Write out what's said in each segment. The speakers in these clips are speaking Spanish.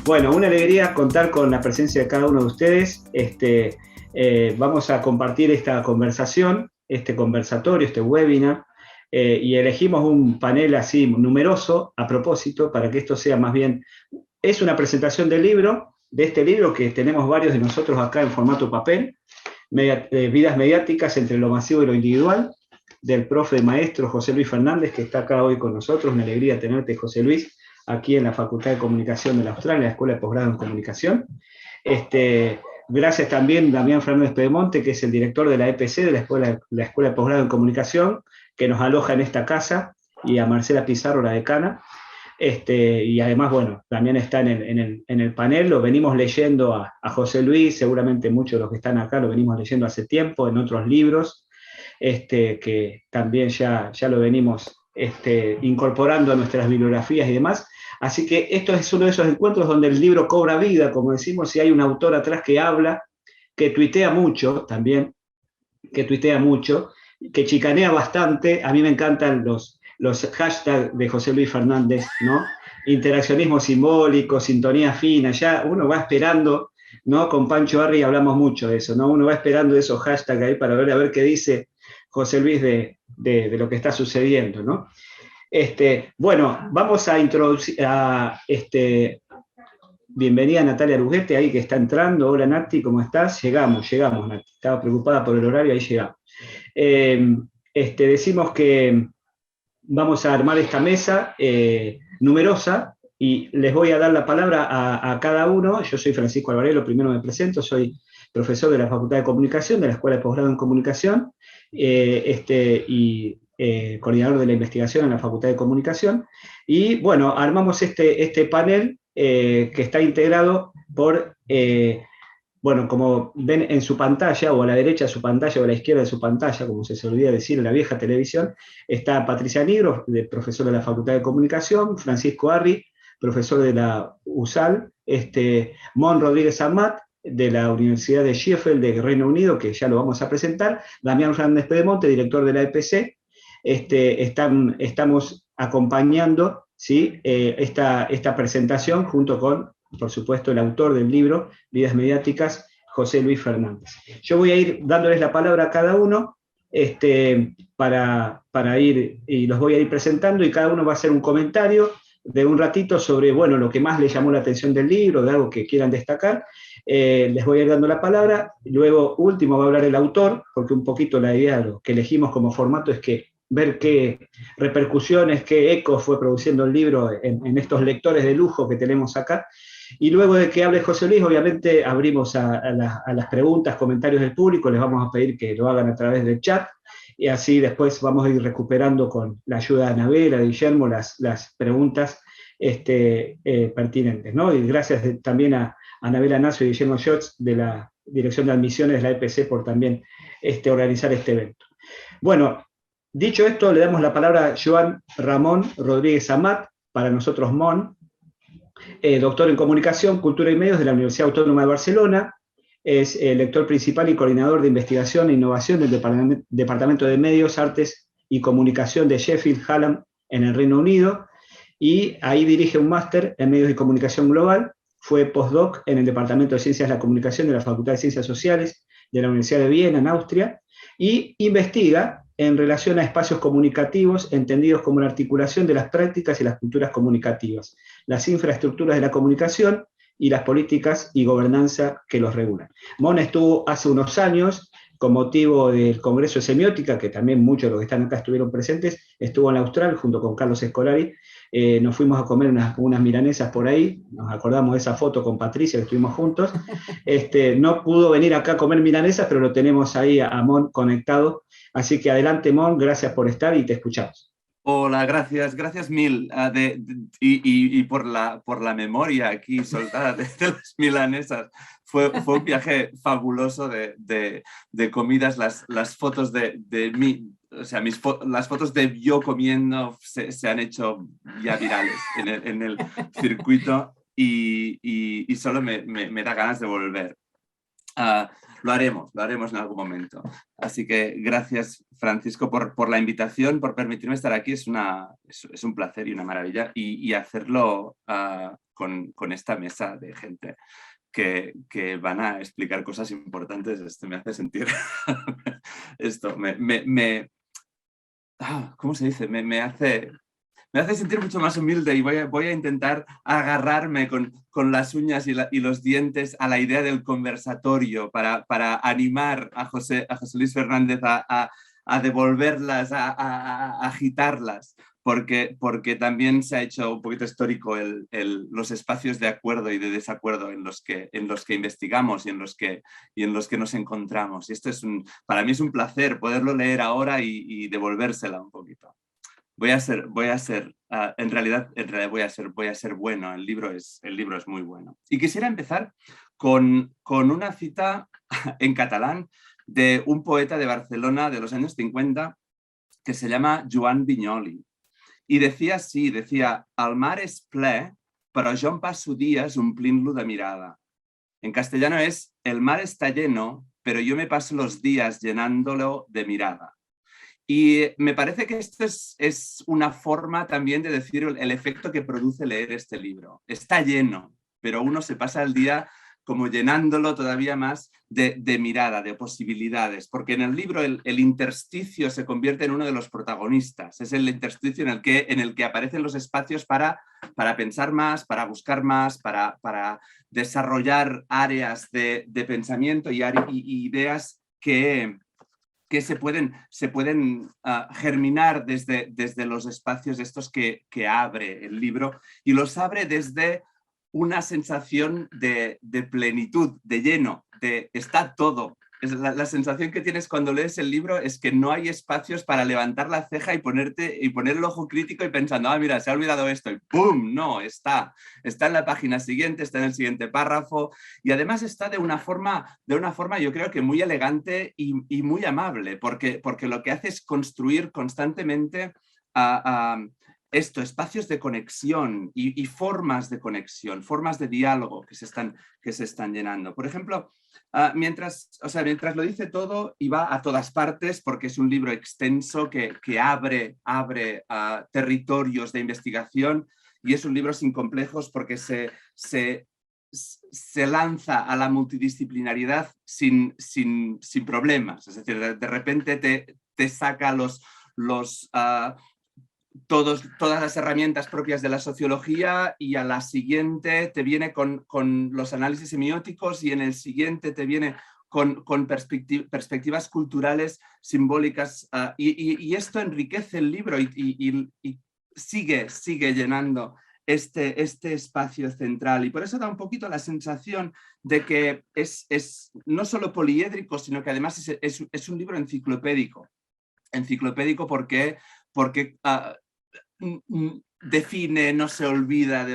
Bueno, una alegría contar con la presencia de cada uno de ustedes. Vamos a compartir esta conversación, este conversatorio, este webinar, y elegimos un panel así numeroso a propósito para que esto sea más bien, es una presentación del libro, de este libro que tenemos varios de nosotros acá en formato papel, Vidas mediáticas entre lo masivo y lo individual, del profe maestro José Luis Fernández, que está acá hoy con nosotros. Una alegría tenerte, José Luis, aquí en la Facultad de Comunicación de la Austral, en la Escuela de Posgrado en Comunicación. Gracias también a Damián Fernández Pedemonte, que es el director de la EPC, de la Escuela de Posgrado en Comunicación, que nos aloja en esta casa, y a Marcela Pizarro, la decana. Y además, bueno, también está en el panel, lo venimos leyendo a José Luis, seguramente muchos de los que están acá lo venimos leyendo hace tiempo, en otros libros, que también ya lo venimos incorporando a nuestras bibliografías y demás. Así que esto es uno de esos encuentros donde el libro cobra vida, como decimos, y hay un autor atrás que habla, que tuitea mucho también, que chicanea bastante. A mí me encantan los hashtags de José Luis Fernández, ¿no? Interaccionismo simbólico, sintonía fina, ya uno va esperando, ¿no? Con Pancho Arri hablamos mucho de eso, ¿no? Uno va esperando esos hashtags ahí para ver a ver qué dice José Luis de lo que está sucediendo, ¿no? Bueno, vamos a introducir a bienvenida Natalia Ruguete, ahí que está entrando. Hola Nati, ¿cómo estás? Llegamos, Nati. Estaba preocupada por el horario, ahí llegamos. Decimos que vamos a armar esta mesa numerosa y les voy a dar la palabra a cada uno. Yo soy Francisco Alvarelo, primero me presento, soy profesor de la Facultad de Comunicación, de la Escuela de Posgrado en Comunicación, y coordinador de la investigación en la Facultad de Comunicación. Y bueno, armamos este panel que está integrado por bueno, como ven en su pantalla, o a la derecha de su pantalla, o a la izquierda de su pantalla, como se olvida decir en la vieja televisión, está Patricia Nigro, profesor de la Facultad de Comunicación, Francisco Arri, profesor de la USAL, Mon Rodríguez Amat, de la Universidad de Sheffield, de Reino Unido, que ya lo vamos a presentar, Damián Fernández Pedemonte, director de la EPC. Estamos acompañando, ¿sí? esta presentación junto con, por supuesto, el autor del libro, Vidas Mediáticas, José Luis Fernández. Yo voy a ir dándoles la palabra a cada uno para ir, y los voy a ir presentando, y cada uno va a hacer un comentario de un ratito sobre, bueno, lo que más les llamó la atención del libro, de algo que quieran destacar. Les voy a ir dando la palabra. Luego, último, va a hablar el autor, porque un poquito la idea, lo que elegimos como formato es que ver qué repercusiones, qué ecos fue produciendo el libro en estos lectores de lujo que tenemos acá. Y luego de que hable José Luis, obviamente abrimos a las preguntas, comentarios del público. Les vamos a pedir que lo hagan a través del chat, y así después vamos a ir recuperando con la ayuda de Anabela, de Guillermo, las preguntas pertinentes, ¿no? Y gracias también a Anabela Nacio y Guillermo Schotz de la Dirección de Admisiones de la EPC por también organizar este evento. Bueno, dicho esto, le damos la palabra a Joan Ramón Rodríguez Amat, para nosotros Mon, doctor en Comunicación, Cultura y Medios de la Universidad Autónoma de Barcelona. Es lector principal y coordinador de investigación e innovación del Departamento de Medios, Artes y Comunicación de Sheffield Hallam en el Reino Unido, y ahí dirige un máster en Medios y Comunicación Global. Fue postdoc en el Departamento de Ciencias de la Comunicación de la Facultad de Ciencias Sociales de la Universidad de Viena, en Austria, y investiga en relación a espacios comunicativos entendidos como la articulación de las prácticas y las culturas comunicativas, las infraestructuras de la comunicación y las políticas y gobernanza que los regulan. Mon estuvo hace unos años, con motivo del Congreso de Semiótica, que también muchos de los que están acá estuvieron presentes, estuvo en la Austral junto con Carlos Escolari. Nos fuimos a comer unas milanesas por ahí, nos acordamos de esa foto con Patricia, que estuvimos juntos. No pudo venir acá a comer milanesas, pero lo tenemos ahí a Mon conectado. Así que adelante, Mon, gracias por estar y te escuchamos. Hola, gracias mil y por la memoria aquí soltada de las milanesas. Fue un viaje fabuloso de comidas, las fotos de mí, o sea, las fotos de yo comiendo se han hecho ya virales en el circuito y solo me da ganas de volver. Lo haremos en algún momento. Así que gracias, Francisco, por la invitación, por permitirme estar aquí. Es un placer y una maravilla. Y hacerlo con esta mesa de gente que van a explicar cosas importantes. Esto me hace sentir... Esto ¿cómo se dice? Me hace sentir mucho más humilde y voy a intentar agarrarme con las uñas y los dientes a la idea del conversatorio para animar a José Luis Fernández a devolverlas, a agitarlas, porque también se ha hecho un poquito histórico los espacios de acuerdo y de desacuerdo en los que investigamos y en los que nos encontramos. Y esto para mí es un placer poderlo leer ahora y devolvérsela un poquito. Voy a ser, en realidad voy a ser bueno. El libro es muy bueno. Y quisiera empezar con una cita en catalán de un poeta de Barcelona de los años 50 que se llama Joan Vinyoli. Y decía así, el mar és ple, però jo em passo dies omplint-lo de mirada. En castellano es, el mar está lleno, pero yo me paso los días llenándolo de mirada. Y me parece que esto es una forma también de decir el efecto que produce leer este libro. Está lleno, pero uno se pasa el día como llenándolo todavía más de mirada, de posibilidades, porque en el libro el intersticio se convierte en uno de los protagonistas. Es el intersticio en el que aparecen los espacios para pensar más, para buscar más, para desarrollar áreas de pensamiento y ideas que se pueden germinar desde los espacios estos que abre el libro, y los abre desde una sensación de plenitud, de lleno, de está todo. La sensación que tienes cuando lees el libro es que no hay espacios para levantar la ceja y poner el ojo crítico y pensando, mira, se ha olvidado esto, y ¡pum! No, está en la página siguiente, está en el siguiente párrafo, y además está de una forma yo creo que muy elegante y muy amable, porque lo que hace es construir constantemente espacios de conexión y formas de conexión, formas de diálogo que se están llenando. Por ejemplo, mientras lo dice todo y va a todas partes, porque es un libro extenso que abre territorios de investigación, y es un libro sin complejos porque se lanza a la multidisciplinaridad sin problemas. Es decir, de repente te saca todas las herramientas propias de la sociología, y a la siguiente te viene con los análisis semióticos, y en el siguiente te viene con perspectivas culturales, simbólicas, y esto enriquece el libro y sigue llenando este espacio central, y por eso da un poquito la sensación de que es no solo poliédrico, sino que además es un libro enciclopédico. Enciclopédico porque define, no se olvida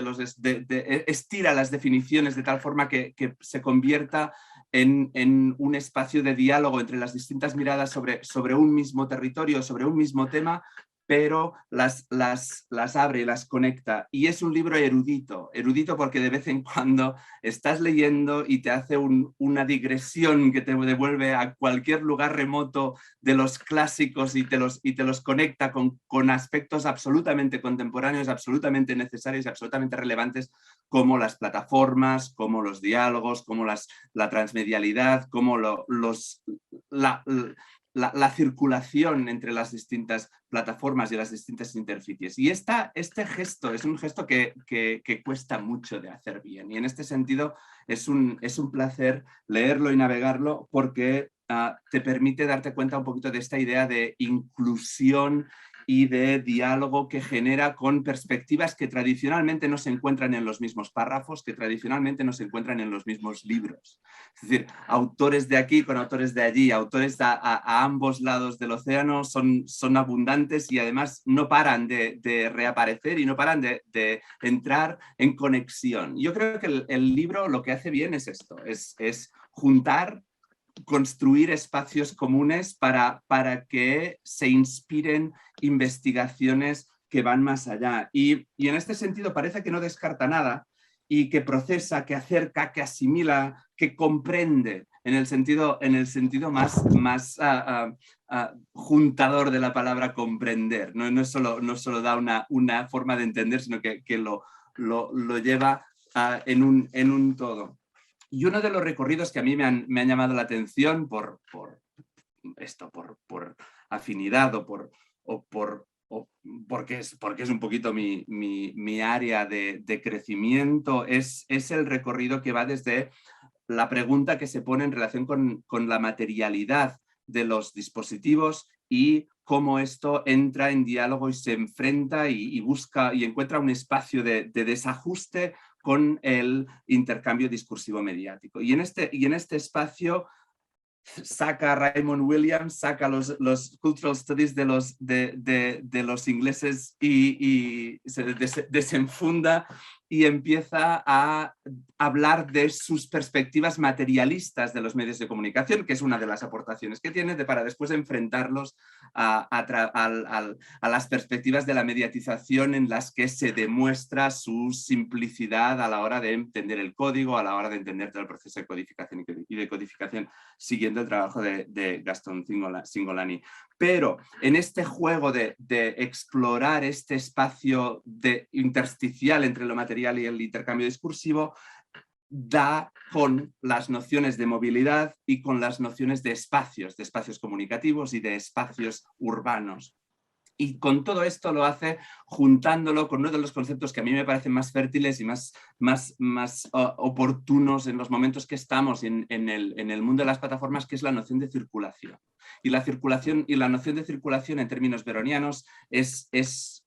estira las definiciones de tal forma que se convierta en un espacio de diálogo entre las distintas miradas sobre un mismo territorio, sobre un mismo tema, pero las abre y las conecta. Y es un libro erudito porque de vez en cuando estás leyendo y te hace una digresión que te devuelve a cualquier lugar remoto de los clásicos y te los conecta con aspectos absolutamente contemporáneos, absolutamente necesarios y absolutamente relevantes, como las plataformas, como los diálogos, como la transmedialidad, como la circulación entre las distintas plataformas y las distintas interfaces. Y este gesto es un gesto que cuesta mucho de hacer bien, y en este sentido es un placer leerlo y navegarlo, porque te permite darte cuenta un poquito de esta idea de inclusión y de diálogo que genera con perspectivas que tradicionalmente no se encuentran en los mismos párrafos, que tradicionalmente no se encuentran en los mismos libros. Es decir, autores de aquí con autores de allí, autores a ambos lados del océano son abundantes, y además no paran de reaparecer y no paran de entrar en conexión. Yo creo que el libro lo que hace bien es esto, es juntar, construir espacios comunes para que se inspiren investigaciones que van más allá. Y en este sentido parece que no descarta nada, y que procesa, que acerca, que asimila, que comprende, en el sentido más juntador de la palabra comprender. No solo da una forma de entender, sino que lo lleva en un todo. Y uno de los recorridos que a mí me han llamado la atención por afinidad porque es un poquito mi área de crecimiento, es el recorrido que va desde la pregunta que se pone en relación con la materialidad de los dispositivos y cómo esto entra en diálogo y se enfrenta y busca y encuentra un espacio de desajuste con el intercambio discursivo mediático. Y en este espacio saca a Raymond Williams, saca los cultural studies de los ingleses y se desenfunda y empieza a hablar de sus perspectivas materialistas de los medios de comunicación, que es una de las aportaciones que tiene, para después enfrentarlos a las perspectivas de la mediatización en las que se demuestra su simplicidad a la hora de entender el código, a la hora de entender todo el proceso de codificación y decodificación, siguiendo el trabajo de Gastón Cingolani. Pero en este juego de explorar este espacio intersticial entre lo material y el intercambio discursivo, da con las nociones de movilidad y con las nociones de espacios comunicativos y de espacios urbanos. Y con todo esto lo hace juntándolo con uno de los conceptos que a mí me parecen más fértiles y más oportunos en los momentos que estamos en el mundo de las plataformas, que es la noción de circulación. Y la noción de circulación en términos veronianos es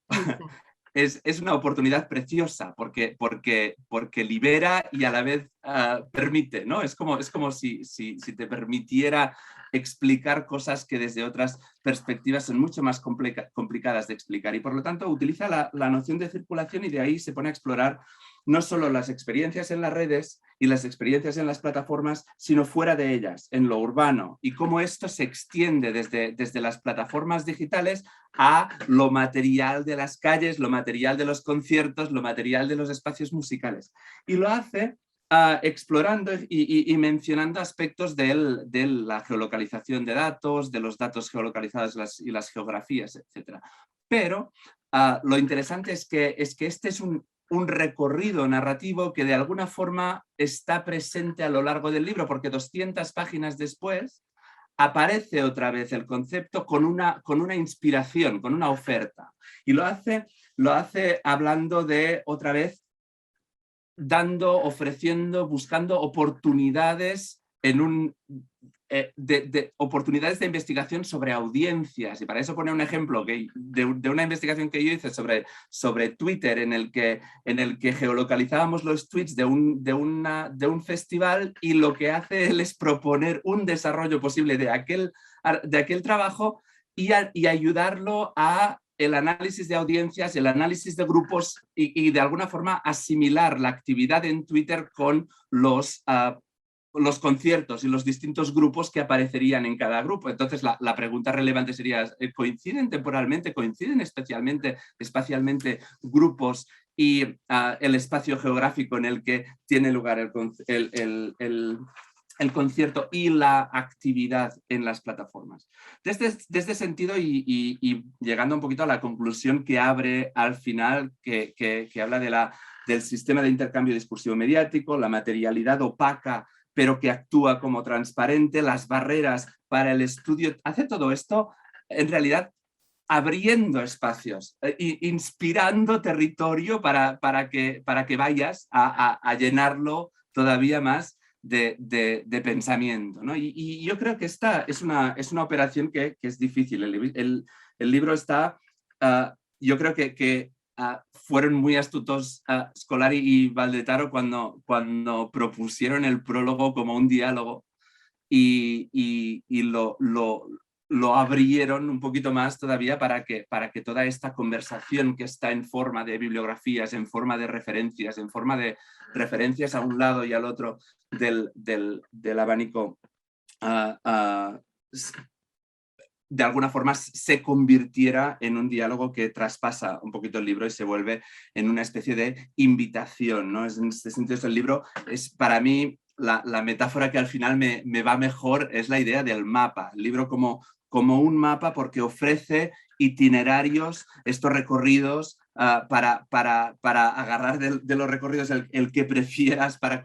una oportunidad preciosa porque libera y a la vez permite, ¿no? Es como si te permitiera explicar cosas que desde otras perspectivas son mucho más complicadas de explicar, y por lo tanto utiliza la noción de circulación, y de ahí se pone a explorar no solo las experiencias en las redes y las experiencias en las plataformas, sino fuera de ellas, en lo urbano, y cómo esto se extiende desde las plataformas digitales a lo material de las calles, lo material de los conciertos, lo material de los espacios musicales. Y lo hace explorando y mencionando aspectos de la geolocalización de datos, de los datos geolocalizados y las geografías, etc. Pero lo interesante es que este es un recorrido narrativo que de alguna forma está presente a lo largo del libro, porque 200 páginas después aparece otra vez el concepto con una inspiración, con una oferta. Y lo hace hablando de, otra vez, ofreciendo, buscando oportunidades oportunidades de investigación sobre audiencias, y para eso pone un ejemplo de una investigación que yo hice sobre Twitter, en el que geolocalizábamos los tweets de un festival, y lo que hace él es proponer un desarrollo posible de aquel trabajo y ayudarlo a el análisis de audiencias, el análisis de grupos, y de alguna forma asimilar la actividad en Twitter con los conciertos y los distintos grupos que aparecerían en cada grupo. Entonces la pregunta relevante sería, ¿coinciden temporalmente, coinciden espacialmente grupos y el espacio geográfico en el que tiene lugar el concierto y la actividad en las plataformas? Desde este sentido, y llegando un poquito a la conclusión que abre al final, que habla del sistema de intercambio discursivo mediático, la materialidad opaca pero que actúa como transparente, las barreras para el estudio, hace todo esto en realidad abriendo espacios, inspirando territorio para que vayas a llenarlo todavía más de pensamiento, ¿no? Y yo creo que esta es una operación que es difícil. El libro está, yo creo que fueron muy astutos Scolari y Valdetaro cuando propusieron el prólogo como un diálogo, y lo abrieron un poquito más todavía para que toda esta conversación, que está en forma de bibliografías, en forma de referencias, en forma de referencias a un lado y al otro del abanico, de alguna forma se convirtiera en un diálogo que traspasa un poquito el libro y se vuelve en una especie de invitación, ¿no? En este sentido, el libro es, para mí, la metáfora que al final me va mejor es la idea del mapa. El libro como como un mapa porque ofrece itinerarios, estos recorridos, para agarrar de los recorridos el que prefieras, para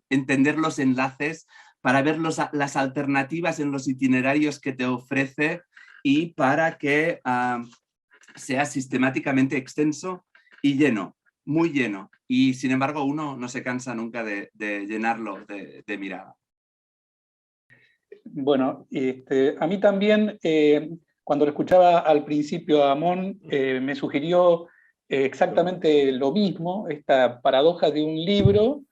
entender los enlaces, para ver las alternativas en los itinerarios que te ofrece y para que sea sistemáticamente extenso y lleno, muy lleno. Y sin embargo uno no se cansa nunca de llenarlo de mirada. Bueno, a mí también, cuando lo escuchaba al principio a Amón, me sugirió exactamente lo mismo, esta paradoja de un libro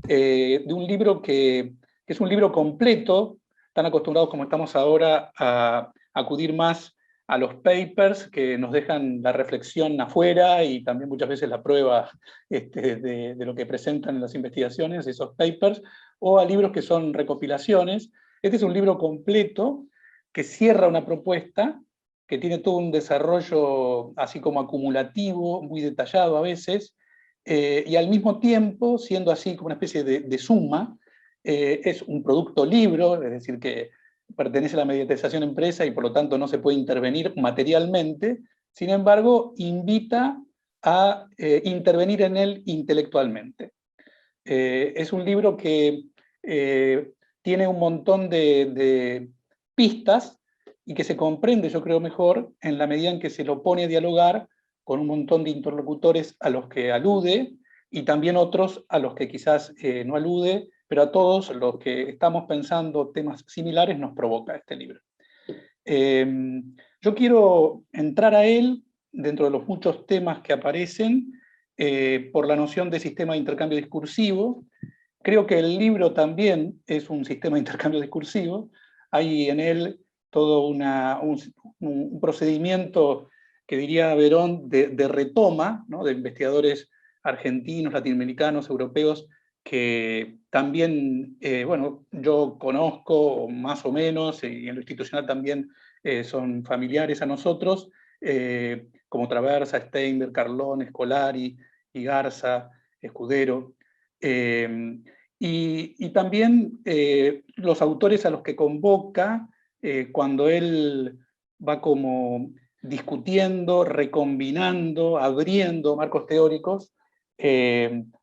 que es un libro completo, tan acostumbrados como estamos ahora a acudir más a los papers que nos dejan la reflexión afuera y también muchas veces la prueba de lo que presentan en las investigaciones, esos papers, o a libros que son recopilaciones. Este es un libro completo que cierra una propuesta, que tiene todo un desarrollo así como acumulativo, muy detallado a veces, y al mismo tiempo, siendo así como una especie de suma, es un producto libro, es decir, que pertenece a la mediatización empresa y por lo tanto no se puede intervenir materialmente, sin embargo, invita a intervenir en él intelectualmente. Es un libro que tiene un montón de pistas y que se comprende, yo creo, mejor en la medida en que se lo pone a dialogar con un montón de interlocutores a los que alude y también otros a los que quizás no alude, pero a todos los que estamos pensando temas similares nos provoca este libro. Yo quiero entrar a él, dentro de los muchos temas que aparecen, por la noción de sistema de intercambio discursivo. Creo que el libro también es un sistema de intercambio discursivo. Hay en él todo un procedimiento que diría Verón de retoma, ¿no?, de investigadores argentinos, latinoamericanos, europeos, que también, bueno, yo conozco más o menos, y en lo institucional también son familiares a nosotros, como Traversa, Steinberg, Carlón, Scolari, y Garza, Escudero. Y también los autores a los que convoca cuando él va como discutiendo, recombinando, abriendo marcos teóricos,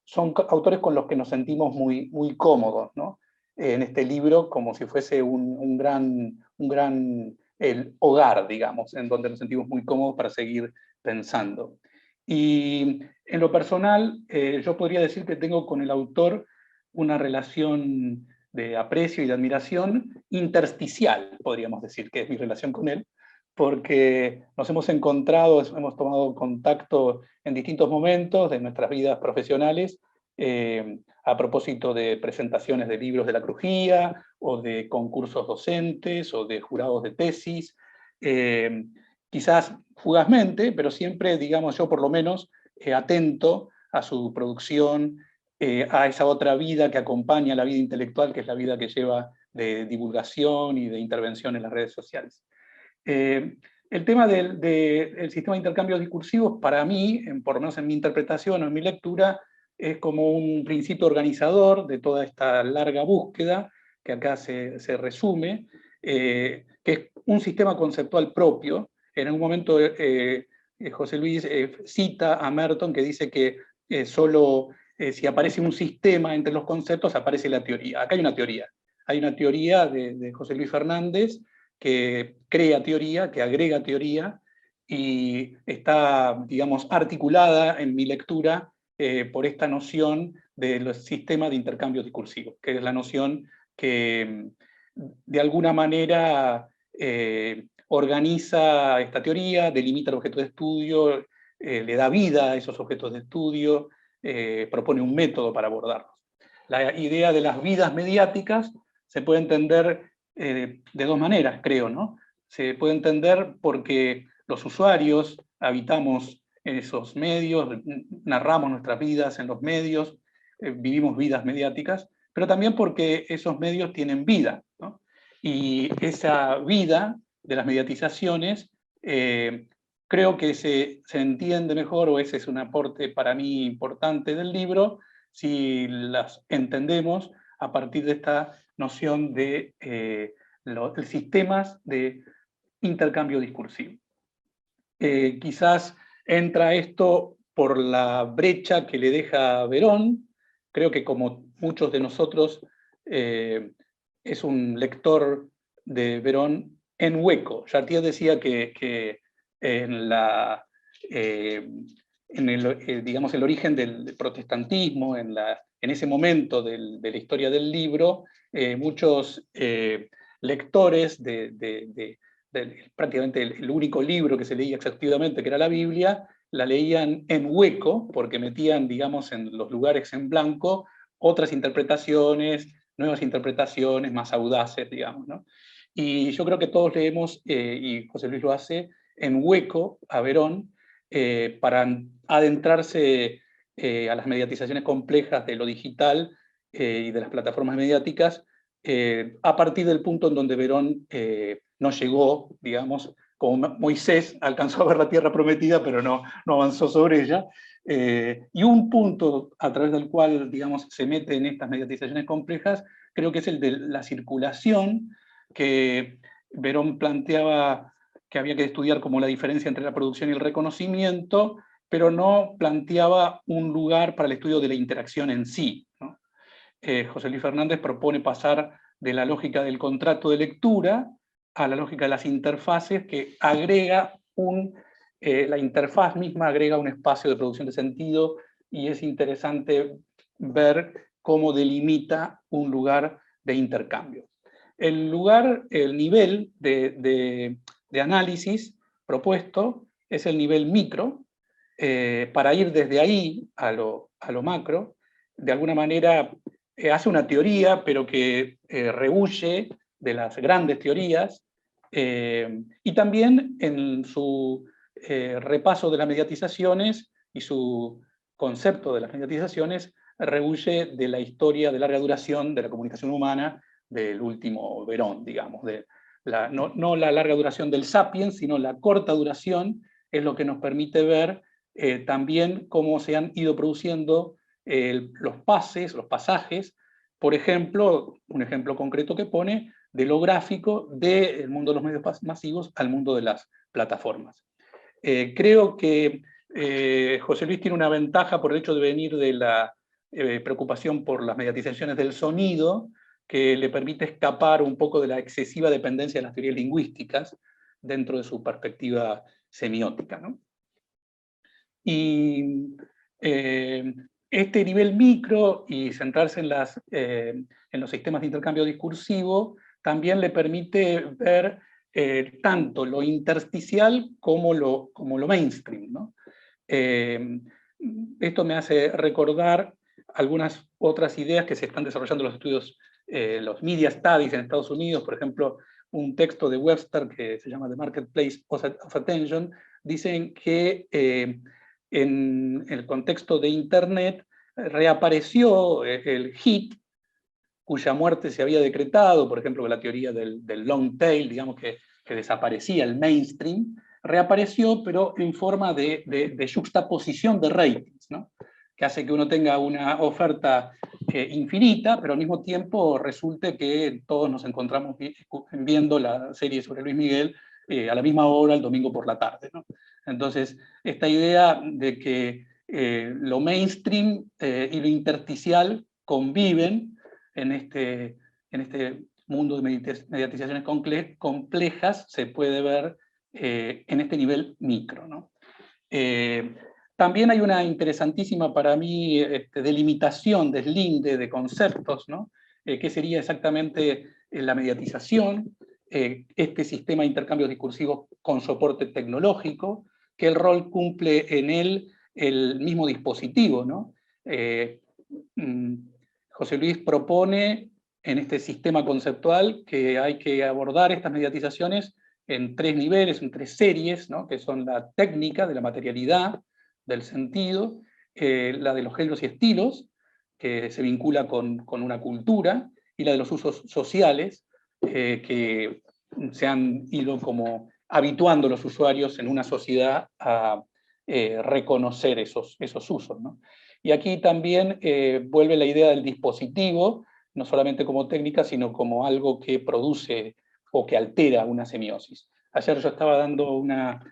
son autores con los que nos sentimos muy, muy cómodos, ¿no?, en este libro, como si fuese un gran el hogar, digamos, en donde nos sentimos muy cómodos para seguir pensando. Y en lo personal, yo podría decir que tengo con el autor una relación de aprecio y de admiración intersticial, podríamos decir, que es mi relación con él, porque nos hemos encontrado, hemos tomado contacto en distintos momentos de nuestras vidas profesionales, a propósito de presentaciones de libros de la crujía, o de concursos docentes, o de jurados de tesis, quizás fugazmente, pero siempre, digamos, yo por lo menos, atento a su producción, a esa otra vida que acompaña la vida intelectual, que es la vida que lleva de divulgación y de intervención en las redes sociales. El tema del sistema de intercambios discursivos, para mí, por lo menos en mi interpretación o en mi lectura, es como un principio organizador de toda esta larga búsqueda, que acá se resume, que es un sistema conceptual propio. En un momento José Luis cita a Merton, que dice que solo si aparece un sistema entre los conceptos, aparece la teoría. Acá hay una teoría. Hay una teoría de José Luis Fernández que crea teoría, que agrega teoría, y está, digamos, articulada en mi lectura por esta noción del sistema de intercambio discursivo, que es la noción que de alguna manera organiza esta teoría, delimita el objeto de estudio, le da vida a esos objetos de estudio, propone un método para abordarlos. La idea de las vidas mediáticas se puede entender de dos maneras, creo, ¿no? Se puede entender porque los usuarios habitamos en esos medios, narramos nuestras vidas en los medios, vivimos vidas mediáticas, pero también porque esos medios tienen vida, ¿no? Y esa vida de las mediatizaciones creo que se entiende mejor, o ese es un aporte para mí importante del libro, si las entendemos a partir de esta noción de los sistemas de intercambio discursivo. Quizás entra esto por la brecha que le deja Verón. Creo que como muchos de nosotros es un lector de Verón en hueco. Chartier decía que digamos, el origen del protestantismo, en ese momento de la historia del libro, muchos lectores prácticamente el único libro que se leía exhaustivamente, que era la Biblia, la leían en hueco, porque metían, digamos, en los lugares en blanco otras interpretaciones, nuevas interpretaciones más audaces, digamos, ¿no? Y yo creo que todos leemos, y José Luis lo hace, en hueco a Verón, para adentrarse a las mediatizaciones complejas de lo digital y de las plataformas mediáticas, a partir del punto en donde Verón no llegó, digamos, como Moisés alcanzó a ver la tierra prometida, pero no avanzó sobre ella, y un punto a través del cual, digamos, se mete en estas mediatizaciones complejas, creo que es el de la circulación, que Verón planteaba que había que estudiar como la diferencia entre la producción y el reconocimiento, pero no planteaba un lugar para el estudio de la interacción en sí, ¿no? José Luis Fernández propone pasar de la lógica del contrato de lectura a la lógica de las interfaces, que agrega la interfaz misma agrega un espacio de producción de sentido, y es interesante ver cómo delimita un lugar de intercambio. El nivel de análisis propuesto es el nivel micro, para ir desde ahí a lo macro. De alguna manera hace una teoría, pero que rehuye de las grandes teorías, y también en su repaso de las mediatizaciones y su concepto de las mediatizaciones, rehuye de la historia de larga duración de la comunicación humana del último Verón, digamos, no la larga duración del Sapiens, sino la corta duración, es lo que nos permite ver también cómo se han ido produciendo los pasajes, por ejemplo, un ejemplo concreto que pone, de lo gráfico del mundo de los medios masivos al mundo de las plataformas. Creo que José Luis tiene una ventaja por el hecho de venir de la preocupación por las mediatizaciones del sonido, que le permite escapar un poco de la excesiva dependencia de las teorías lingüísticas dentro de su perspectiva semiótica, ¿no? Y este nivel micro y centrarse en los sistemas de intercambio discursivo también le permite ver tanto lo intersticial como lo mainstream, ¿no? Esto me hace recordar algunas otras ideas que se están desarrollando en los estudios, los media studies en Estados Unidos. Por ejemplo, un texto de Webster que se llama The Marketplace of Attention, dicen que en el contexto de Internet reapareció el hit, cuya muerte se había decretado, por ejemplo, la teoría del long tail, digamos que desaparecía el mainstream, reapareció, pero en forma de juxtaposición de ratings, ¿no? Que hace que uno tenga una oferta infinita, pero al mismo tiempo resulte que todos nos encontramos viendo la serie sobre Luis Miguel a la misma hora el domingo por la tarde, ¿no? Entonces, esta idea de que lo mainstream y lo intersticial conviven en este mundo de mediatizaciones complejas, se puede ver en este nivel micro, ¿no? También hay una interesantísima para mí delimitación, deslinde de conceptos, ¿no? ¿Qué sería exactamente la mediatización? Este sistema de intercambios discursivos con soporte tecnológico, qué rol cumple en él el mismo dispositivo, ¿no? José Luis propone en este sistema conceptual que hay que abordar estas mediatizaciones en tres niveles, en tres series, ¿no? Que son la técnica de la materialidad, del sentido, la de los géneros y estilos, que se vincula con una cultura, y la de los usos sociales, que se han ido como habituando los usuarios en una sociedad a reconocer esos usos, ¿no? Y aquí también vuelve la idea del dispositivo, no solamente como técnica, sino como algo que produce o que altera una semiosis. Ayer yo estaba dando una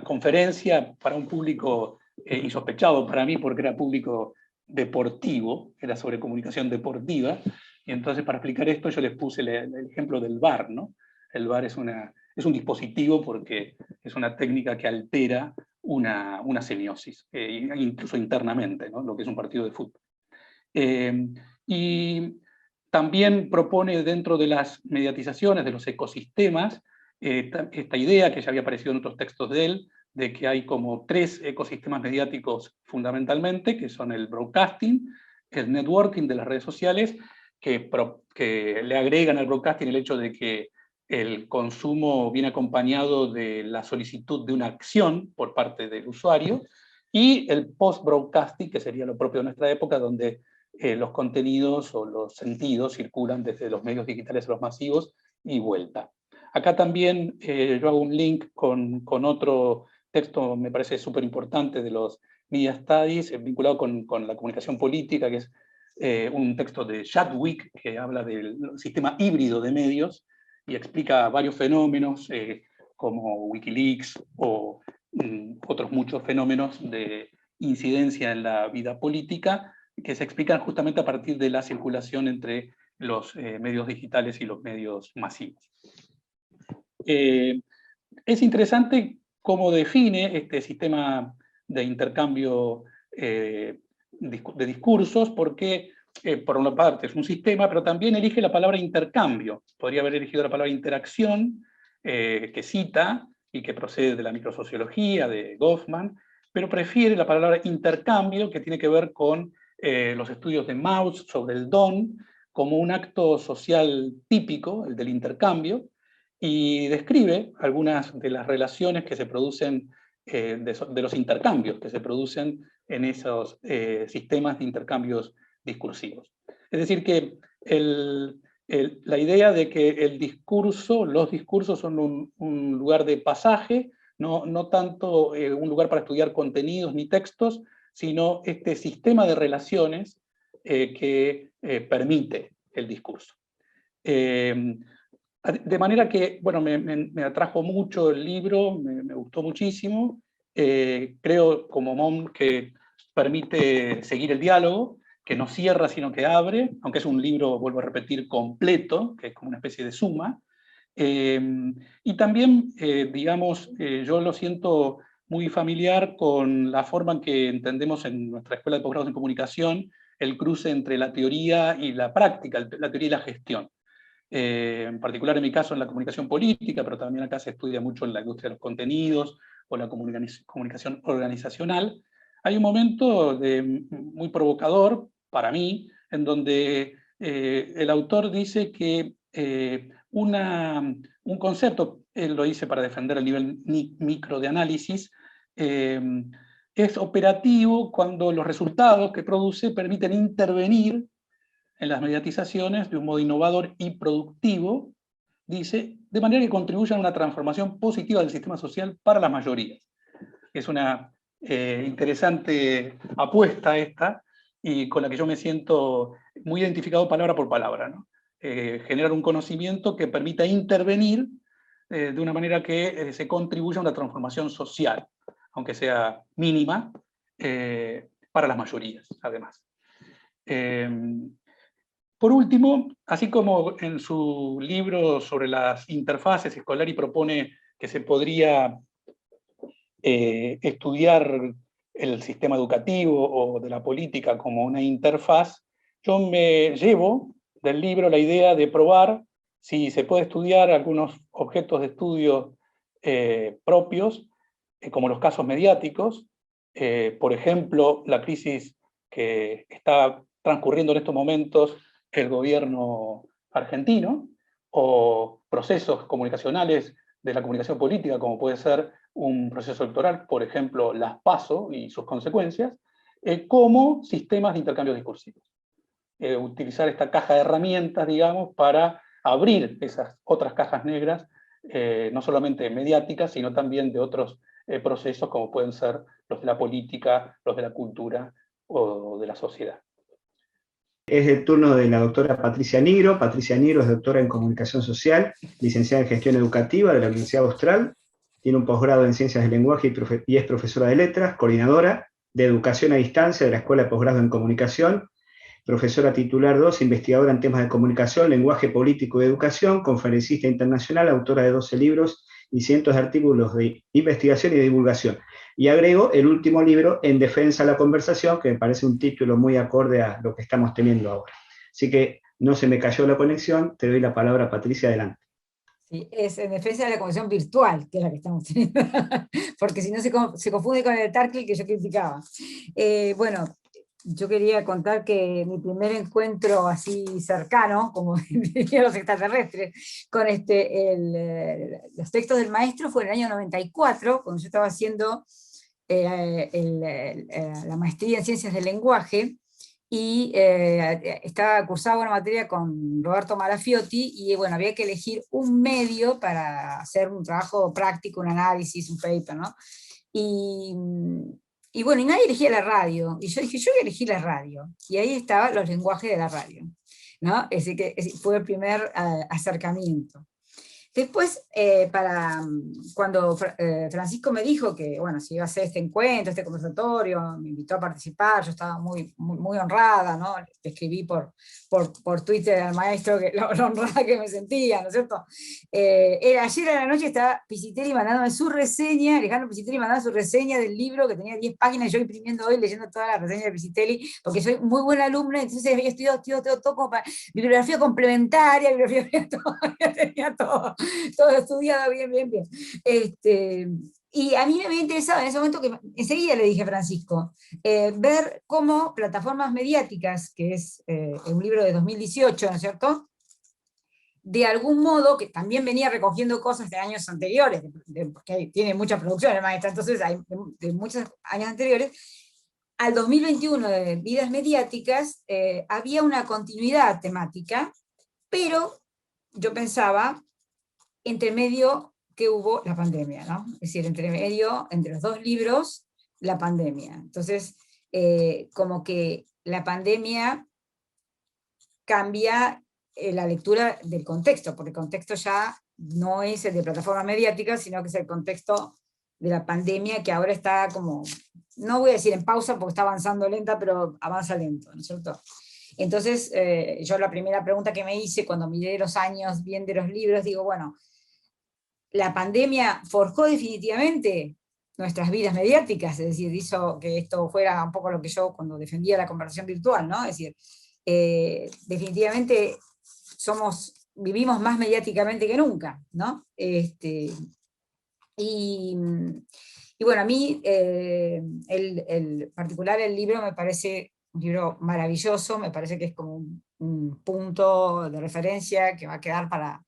conferencia para un público insospechado para mí, porque era público deportivo, era sobre comunicación deportiva, y entonces para explicar esto yo les puse el ejemplo del VAR, ¿no? El VAR es un dispositivo porque es una técnica que altera una semiosis, incluso internamente, ¿no? Lo que es un partido de fútbol. Y también propone dentro de las mediatizaciones, de los ecosistemas, esta idea que ya había aparecido en otros textos de él, de que hay como 3 ecosistemas mediáticos fundamentalmente, que son el broadcasting, el networking de las redes sociales, que le agregan al broadcasting el hecho de que el consumo viene acompañado de la solicitud de una acción por parte del usuario, y el post-broadcasting, que sería lo propio de nuestra época, donde los contenidos o los sentidos circulan desde los medios digitales a los masivos y vuelta. Acá también yo hago un link con otro texto, me parece súper importante, de los Media Studies, vinculado con la comunicación política, que es un texto de Chadwick, que habla del sistema híbrido de medios, y explica varios fenómenos, como Wikileaks, o otros muchos fenómenos de incidencia en la vida política, que se explican justamente a partir de la circulación entre los medios digitales y los medios masivos. Es interesante cómo define este sistema de intercambio de discursos, porque por una parte es un sistema, pero también elige la palabra intercambio. Podría haber elegido la palabra interacción, que cita y que procede de la microsociología de Goffman, pero prefiere la palabra intercambio, que tiene que ver con los estudios de Mauss sobre el don, como un acto social típico, el del intercambio, y describe algunas de las relaciones que se producen, de los intercambios que se producen en esos sistemas de intercambios discursivos. Es decir, que la idea de que los discursos son un lugar de pasaje, no tanto un lugar para estudiar contenidos ni textos, sino este sistema de relaciones que permite el discurso. De manera que, bueno, me atrajo mucho el libro, me gustó muchísimo. Creo, como Mom, que permite seguir el diálogo, que no cierra, sino que abre, aunque es un libro, vuelvo a repetir, completo, que es como una especie de suma. Y también, digamos, yo lo siento muy familiar con la forma en que entendemos en nuestra Escuela de Posgrados en Comunicación el cruce entre la teoría y la práctica, la teoría y la gestión. En particular en mi caso en la comunicación política, pero también acá se estudia mucho en la industria de los contenidos o la comunicación organizacional. Hay un momento muy provocador para mí, en donde el autor dice que un concepto, él lo dice para defender el nivel micro de análisis, es operativo cuando los resultados que produce permiten intervenir en las mediatizaciones de un modo innovador y productivo, dice, de manera que contribuyan a una transformación positiva del sistema social para las mayorías. Es una interesante apuesta esta, y con la que yo me siento muy identificado palabra por palabra, ¿no? Generar un conocimiento que permita intervenir de una manera que se contribuya a una transformación social, aunque sea mínima, para las mayorías, además. Por último, así como en su libro sobre las interfaces, Scolari propone que se podría estudiar el sistema educativo o de la política como una interfaz, yo me llevo del libro la idea de probar si se puede estudiar algunos objetos de estudio propios, como los casos mediáticos, por ejemplo, la crisis que está transcurriendo en estos momentos el gobierno argentino, o procesos comunicacionales de la comunicación política, como puede ser un proceso electoral, por ejemplo, las PASO y sus consecuencias, como sistemas de intercambio discursivo. Utilizar esta caja de herramientas, digamos, para abrir esas otras cajas negras, no solamente mediáticas, sino también de otros procesos, como pueden ser los de la política, los de la cultura o de la sociedad. Es el turno de la doctora Patricia Nigro. Patricia Nigro es doctora en Comunicación Social, licenciada en Gestión Educativa de la Universidad Austral, tiene un posgrado en Ciencias del Lenguaje y es profesora de Letras, coordinadora de Educación a Distancia de la Escuela de Posgrado en Comunicación, profesora titular 2, investigadora en temas de comunicación, lenguaje político y educación, conferencista internacional, autora de 12 libros y cientos de artículos de investigación y de divulgación. Y agrego el último libro, En Defensa de la Conversación, que me parece un título muy acorde a lo que estamos teniendo ahora. Así que no se me cayó la conexión, te doy la palabra, Patricia, adelante. Sí, es En Defensa de la Conversación Virtual, que es la que estamos teniendo, porque si no se confunde con el Tarkle que yo criticaba. Bueno, yo quería contar que mi primer encuentro así cercano, como dirían los extraterrestres, con los textos del maestro fue en el año 94, cuando yo estaba haciendo la maestría en Ciencias del Lenguaje, y cursaba una materia con Roberto Malafiotti, y bueno, había que elegir un medio para hacer un trabajo práctico, un análisis, un paper, ¿no? Y bueno, y nadie elegía la radio, y yo dije, yo voy a elegir la radio, y ahí estaban los lenguajes de la radio, ¿no? Fue el primer acercamiento. Después, cuando Francisco me dijo que, bueno, si iba a hacer este encuentro, este conversatorio, me invitó a participar, yo estaba muy, muy, muy honrada, ¿no? Le escribí por Twitter al maestro lo honrada que me sentía, ¿no es cierto? Ayer a la noche estaba Pisitelli mandándome su reseña, Alejandro Pisitelli mandando su reseña del libro que tenía 10 páginas, yo imprimiendo hoy, leyendo toda la reseña de Pisitelli, porque soy muy buena alumna, entonces había estudiado todo como para bibliografía complementaria, tenía todo estudiado bien. Y a mí me había interesado en ese momento, que enseguida le dije a Francisco, ver cómo plataformas mediáticas, que es un libro de 2018, ¿no es cierto?, de algún modo, que también venía recogiendo cosas de años anteriores, porque tiene mucha producción el maestro, entonces hay de muchos años anteriores, al 2021 de Vidas Mediáticas, había una continuidad temática, pero yo pensaba, entre medio que hubo la pandemia, ¿no? Es decir, entre medio, entre los dos libros, la pandemia. Entonces, como que la pandemia cambia la lectura del contexto, porque el contexto ya no es el de plataformas mediáticas, sino que es el contexto de la pandemia, que ahora está como, no voy a decir en pausa porque está avanzando lenta, pero avanza lento, ¿no es cierto? Entonces, yo la primera pregunta que me hice cuando miré los años bien de los libros, digo, bueno, la pandemia forjó definitivamente nuestras vidas mediáticas, es decir, hizo que esto fuera un poco lo que yo cuando defendía la conversación virtual, ¿no? Es decir, definitivamente vivimos más mediáticamente que nunca, ¿no? Y bueno, a mí, particular el libro me parece un libro maravilloso, me parece que es como un punto de referencia que va a quedar para...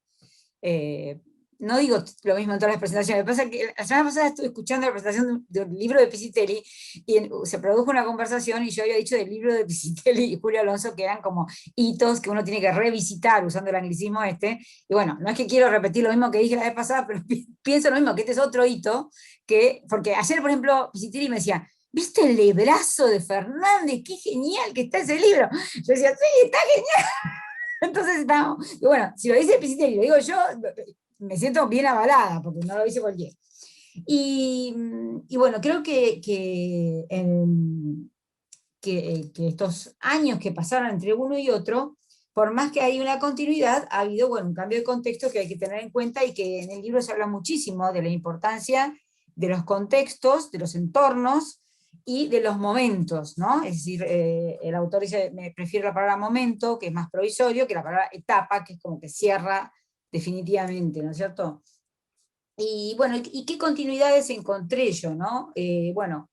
no digo lo mismo en todas las presentaciones, me pasa que la semana pasada estuve escuchando la presentación del libro de Pisitelli y se produjo una conversación y yo había dicho del libro de Pisitelli y Julio Alonso que eran como hitos que uno tiene que revisitar usando el anglicismo y bueno, no es que quiero repetir lo mismo que dije la vez pasada, pero pienso lo mismo, que este es otro hito, porque ayer, por ejemplo, Pisitelli me decía, ¿viste el librazo de Fernández? ¡Qué genial que está ese libro! Yo decía, sí, está genial. Entonces, y bueno, si lo dice Pisitelli, lo digo yo, me siento bien avalada, porque no lo dice cualquiera. Y bueno, creo que estos años que pasaron entre uno y otro, por más que hay una continuidad, ha habido, bueno, un cambio de contexto que hay que tener en cuenta y que en el libro se habla muchísimo de la importancia de los contextos, de los entornos y de los momentos, ¿no? Es decir, el autor dice, me prefiero la palabra momento, que es más provisorio, que la palabra etapa, que es como que cierra definitivamente, ¿no es cierto? Y bueno, ¿y qué continuidades encontré yo, no? Bueno,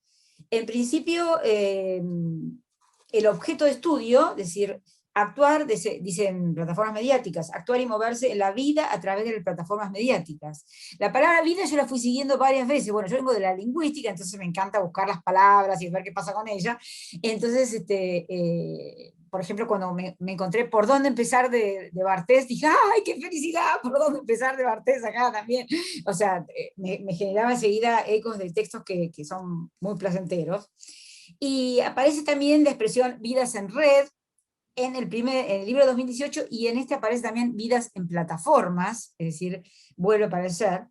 en principio, el objeto de estudio, es decir, actuar, dicen plataformas mediáticas, actuar y moverse en la vida a través de las plataformas mediáticas. La palabra vida yo la fui siguiendo varias veces, bueno, yo vengo de la lingüística, entonces me encanta buscar las palabras y ver qué pasa con ellas, entonces, por ejemplo, cuando me encontré por dónde empezar de Barthes, dije, ¡ay, qué felicidad! ¿Por dónde empezar de Barthes acá también? O sea, me generaba enseguida ecos de textos que son muy placenteros. Y aparece también la expresión vidas en red, en el libro de 2018, y en este aparece también vidas en plataformas, es decir, vuelve a aparecer,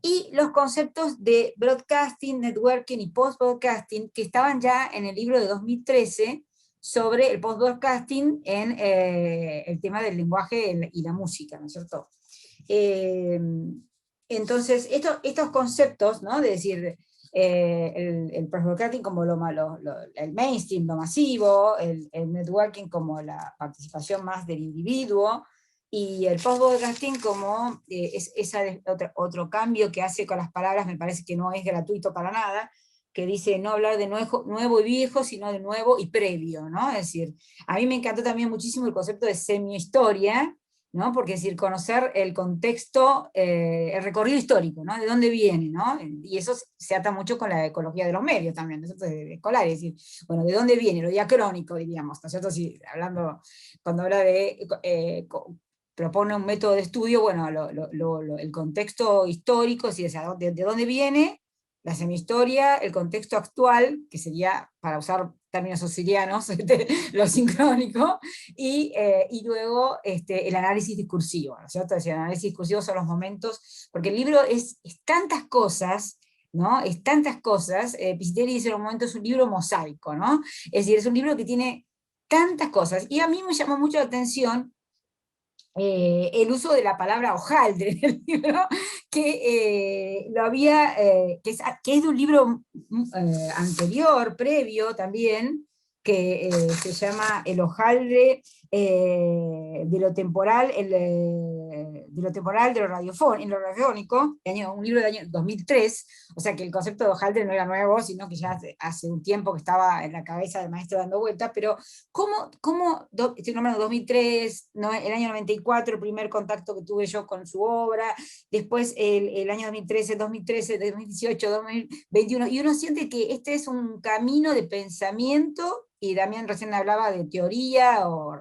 y los conceptos de broadcasting, networking y post-broadcasting, que estaban ya en el libro de 2013, sobre el post-broadcasting en el tema del lenguaje y la música, ¿no es cierto? Entonces, estos conceptos, ¿no? De decir, el post-broadcasting como el mainstream, lo masivo, el networking como la participación más del individuo, y el post-broadcasting como otro cambio que hace con las palabras, me parece que no es gratuito para nada, que dice no hablar de nuevo y viejo, sino de nuevo y previo, ¿no? Es decir, a mí me encantó también muchísimo el concepto de semi-historia, ¿no? Porque es decir, conocer el contexto, el recorrido histórico, ¿no? De dónde viene, ¿no? Y eso se ata mucho con la ecología de los medios también, ¿no? De escolares, es decir, bueno, ¿de dónde viene? Lo diacrónico, diríamos, ¿no es cierto? Si, cuando habla de, propone un método de estudio, bueno, el contexto histórico, si de dónde viene, la semihistoria, el contexto actual, que sería, para usar términos auxilianos, lo sincrónico, y luego el análisis discursivo, ¿no es cierto? El análisis discursivo son los momentos, porque el libro es tantas cosas, ¿no? Es tantas cosas, Piscitelli dice en un momento, es un libro mosaico, ¿no? Es decir, es un libro que tiene tantas cosas, y a mí me llamó mucho la atención el uso de la palabra hojaldre en el libro, que que es de un libro anterior, previo también, que se llama El hojaldre de lo temporal, de lo temporal, de lo radiofónico, un libro del año 2003, o sea que el concepto de hojaldre no era nuevo, sino que ya hace un tiempo que estaba en la cabeza del maestro dando vueltas, pero estoy nombrando 2003, el año 94, el primer contacto que tuve yo con su obra, después el año 2013, 2018, 2021, y uno siente que este es un camino de pensamiento, y Damián recién hablaba de teoría, o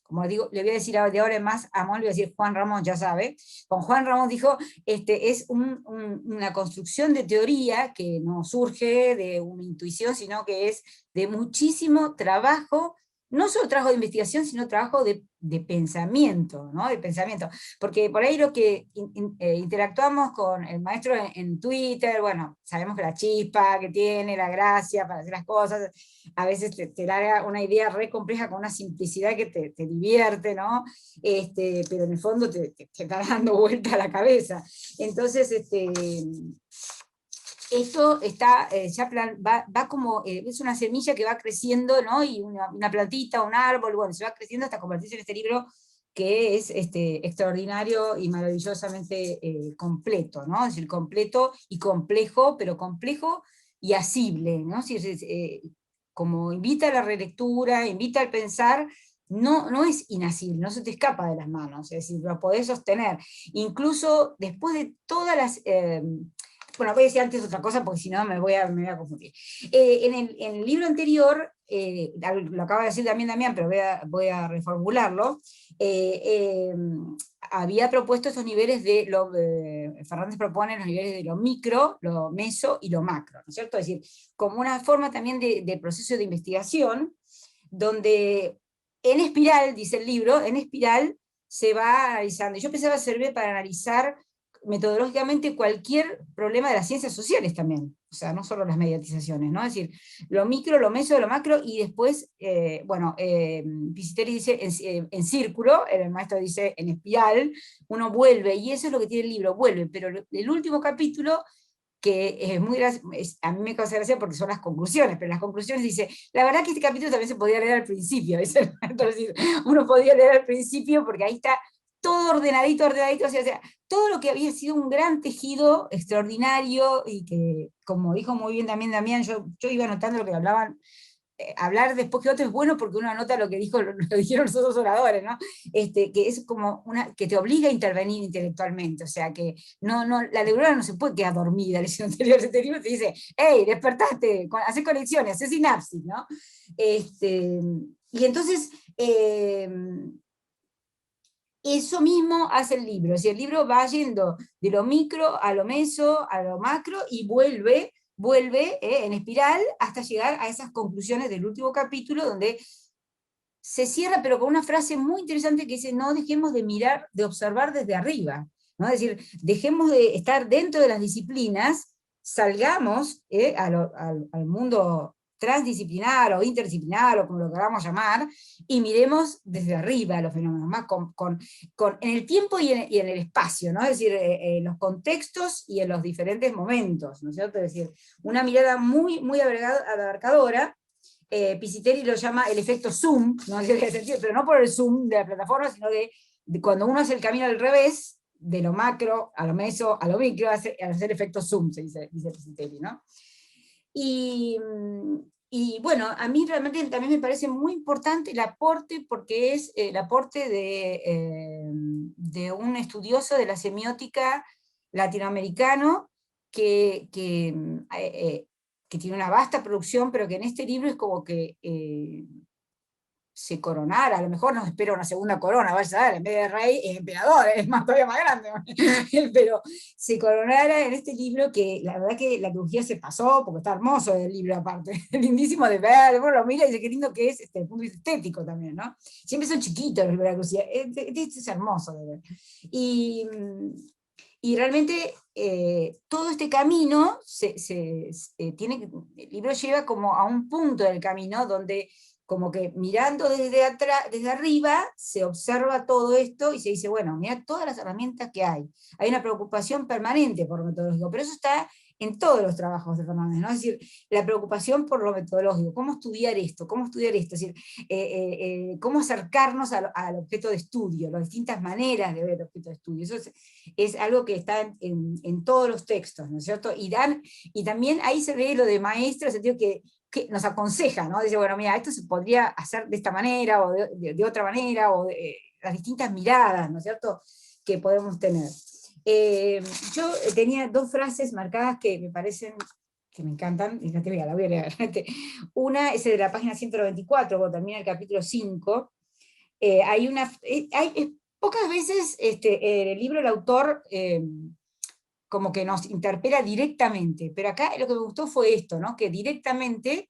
como digo, le voy a decir de ahora en más, Amón, le voy a decir Juan Ramón, ya sabe, con Juan Ramón dijo, es una construcción de teoría que no surge de una intuición, sino que es de muchísimo trabajo, no solo trabajo de investigación, sino trabajo de pensamiento, ¿no? De pensamiento. Porque por ahí lo que interactuamos con el maestro en Twitter, bueno, sabemos que la chispa que tiene, la gracia para hacer las cosas, a veces te larga una idea re compleja con una simplicidad que te divierte, ¿no? Pero en el fondo te está dando vuelta a la cabeza. Entonces, esto está, va como, es una semilla que va creciendo, ¿no? Y una plantita, un árbol, bueno, se va creciendo hasta convertirse en este libro que es extraordinario y maravillosamente completo, ¿no? Es decir, completo y complejo, pero complejo y asible, ¿no? Como invita a la relectura, invita al pensar, no es inasible, no se te escapa de las manos, es decir, lo podés sostener. Incluso después de todas las... bueno, voy a decir antes otra cosa porque si no me voy a confundir. En el libro anterior, lo acaba de decir también Damián, pero voy a reformularlo, había propuesto estos niveles Fernández propone los niveles de lo micro, lo meso y lo macro, ¿no es cierto? Es decir, como una forma también de proceso de investigación, donde en espiral, dice el libro, en espiral se va analizando. Yo pensaba servir para analizar metodológicamente cualquier problema de las ciencias sociales también, o sea, no solo las mediatizaciones, ¿no? Es decir, lo micro, lo meso, lo macro, y después, Piscitelli dice en círculo, el maestro dice en espiral, uno vuelve, y eso es lo que tiene el libro, vuelve, pero el último capítulo, que es muy a mí me causa gracia porque son las conclusiones, pero las conclusiones dice, la verdad que este capítulo también se podía leer al principio, entonces uno podía leer al principio porque ahí está todo ordenadito, o sea, todo lo que había sido un gran tejido extraordinario, y que, como dijo muy bien también Damián, yo iba anotando lo que hablaban. Hablar después que otro es bueno porque uno anota lo que lo dijeron los otros oradores, ¿no? Que es como que te obliga a intervenir intelectualmente, o sea que la neurona no se puede quedar dormida leyendo anterior, te dice, hey, despertate, hacé conexiones, hacé sinapsis, ¿no? Y entonces, eso mismo hace el libro, es decir, el libro va yendo de lo micro a lo meso, a lo macro, y vuelve en espiral hasta llegar a esas conclusiones del último capítulo, donde se cierra, pero con una frase muy interesante que dice, no dejemos de mirar, de observar desde arriba, ¿no? Es decir, dejemos de estar dentro de las disciplinas, salgamos al mundo transdisciplinar o interdisciplinar, o como lo queramos llamar, y miremos desde arriba los fenómenos, más en el tiempo y en el espacio, ¿no? Es decir, en los contextos y en los diferentes momentos, ¿no es cierto? Es decir, una mirada muy, muy abarcadora. Pisiteri lo llama el efecto zoom, no tiene sentido, pero no por el zoom de la plataforma, sino de cuando uno hace el camino al revés, de lo macro a lo meso, a lo micro, hacer efecto zoom, dice Pisiteri, ¿no? Y bueno, a mí realmente también me parece muy importante el aporte, porque es el aporte de un estudioso de la semiótica latinoamericano que tiene una vasta producción, pero que en este libro es como que se coronara, a lo mejor nos espera una segunda corona, vaya a ver, en vez de rey es emperador, es todavía más grande, pero se coronara en este libro, que la verdad que la crujía se pasó, porque está hermoso el libro aparte, lindísimo de ver, bueno, lo mira y dice qué lindo que es, desde el punto de vista estético también, ¿no? Siempre son chiquitos los libros de la crujía, este es hermoso de ver. Y realmente todo este camino, el libro lleva como a un punto del camino donde como que mirando desde atrás, desde arriba, se observa todo esto y se dice, bueno, mira todas las herramientas que hay. Hay una preocupación permanente por lo metodológico, pero eso está en todos los trabajos de Fernández, ¿no? Es decir, la preocupación por lo metodológico, cómo estudiar esto, es decir, cómo acercarnos al objeto de estudio, las distintas maneras de ver el objeto de estudio. Eso es algo que está en todos los textos, ¿no es cierto? Y también ahí se ve lo de maestro, en el sentido que nos aconseja, ¿no? Dice, bueno, mira, esto se podría hacer de esta manera, o de otra manera, o las distintas miradas, ¿no es cierto?, que podemos tener. Yo tenía dos frases marcadas que me parecen, que me encantan, y la voy a leer. Una es de la página 194, cuando termina el capítulo 5, pocas veces en el libro el autor como que nos interpela directamente, pero acá lo que me gustó fue esto, ¿no? Que directamente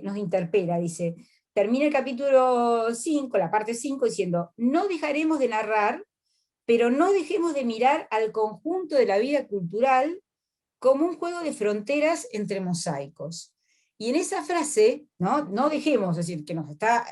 nos interpela, dice, termina el capítulo 5, la parte 5, diciendo, no dejaremos de narrar, pero no dejemos de mirar al conjunto de la vida cultural como un juego de fronteras entre mosaicos. Y en esa frase, no dejemos, es decir, que nos está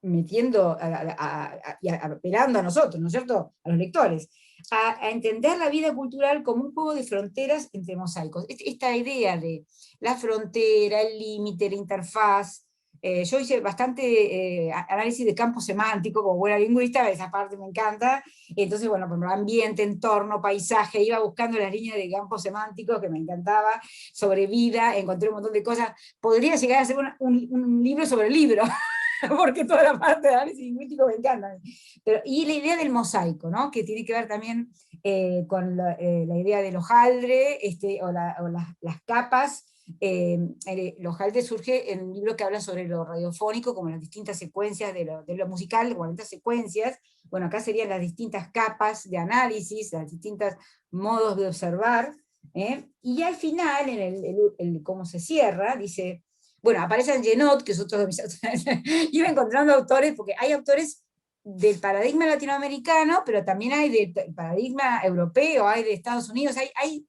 metiendo, apelando a nosotros, ¿no es cierto?, a los lectores, a entender la vida cultural como un juego de fronteras entre mosaicos. Esta idea de la frontera, el límite, la interfaz. Yo hice bastante análisis de campo semántico, como buena lingüista, esa parte me encanta. Entonces, bueno, por ambiente, entorno, paisaje, iba buscando las líneas de campo semántico que me encantaba, sobre vida, encontré un montón de cosas. Podría llegar a ser un libro sobre el libro, porque toda la parte de análisis lingüístico me encanta. Y la idea del mosaico, ¿no?, que tiene que ver también con la idea del hojaldre, o las capas. El hojaldre surge en un libro que habla sobre lo radiofónico, como las distintas secuencias de lo musical, 40 secuencias. Bueno, acá serían las distintas capas de análisis, las distintos modos de observar. Y al final, en cómo se cierra, dice, bueno, aparece Genot, que es otro de mis autores. Iba encontrando autores, porque hay autores del paradigma latinoamericano, pero también hay del paradigma europeo, hay de Estados Unidos, hay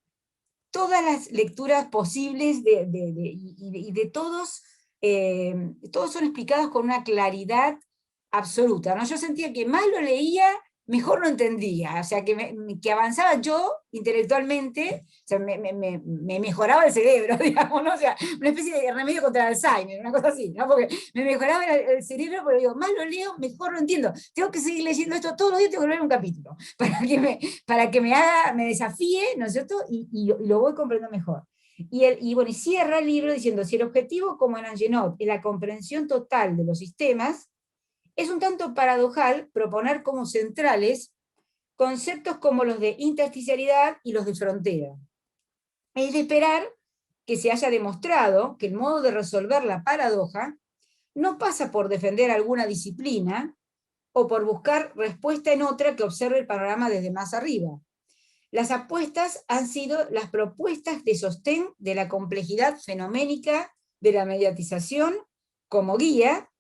todas las lecturas posibles y de todos, todos son explicados con una claridad absoluta, ¿no? Yo sentía que más lo leía, mejor lo entendía, o sea, que avanzaba yo intelectualmente, o sea, me mejoraba el cerebro, digamos, ¿no? O sea, una especie de remedio contra el Alzheimer, una cosa así, ¿no? Porque me mejoraba el cerebro, porque digo, más lo leo, mejor lo entiendo. Tengo que seguir leyendo esto todos los días, tengo que leer un capítulo, para que me desafíe, ¿no es cierto? Y lo voy comprendiendo mejor. Y bueno, y cierra el libro diciendo, si el objetivo, como en Genot, es la comprensión total de los sistemas, es un tanto paradojal proponer como centrales conceptos como los de intersticialidad y los de frontera. Es de esperar que se haya demostrado que el modo de resolver la paradoja no pasa por defender alguna disciplina o por buscar respuesta en otra que observe el panorama desde más arriba. Las apuestas han sido las propuestas de sostén de la complejidad fenoménica de la mediatización como guía,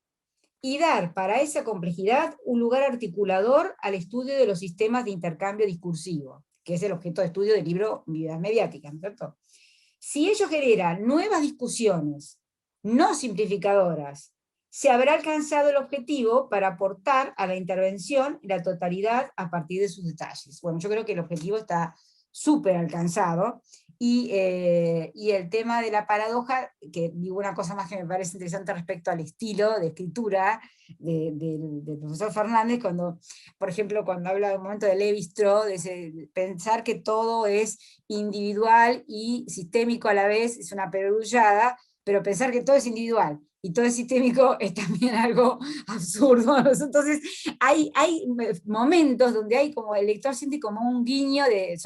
y dar para esa complejidad un lugar articulador al estudio de los sistemas de intercambio discursivo, que es el objeto de estudio del libro Vidas Mediáticas, ¿no es cierto? Si ello genera nuevas discusiones no simplificadoras, se habrá alcanzado el objetivo para aportar a la intervención y la totalidad a partir de sus detalles. Bueno, yo creo que el objetivo está súper alcanzado, y el tema de la paradoja, que digo una cosa más que me parece interesante respecto al estilo de escritura del profesor Fernández, cuando, por ejemplo, cuando habla de un momento de Lévi-Strauss, de pensar que todo es individual y sistémico a la vez, es una perogrullada, pero pensar que todo es individual y todo es sistémico es también algo absurdo. Entonces, hay momentos donde hay como el lector siente como un guiño de,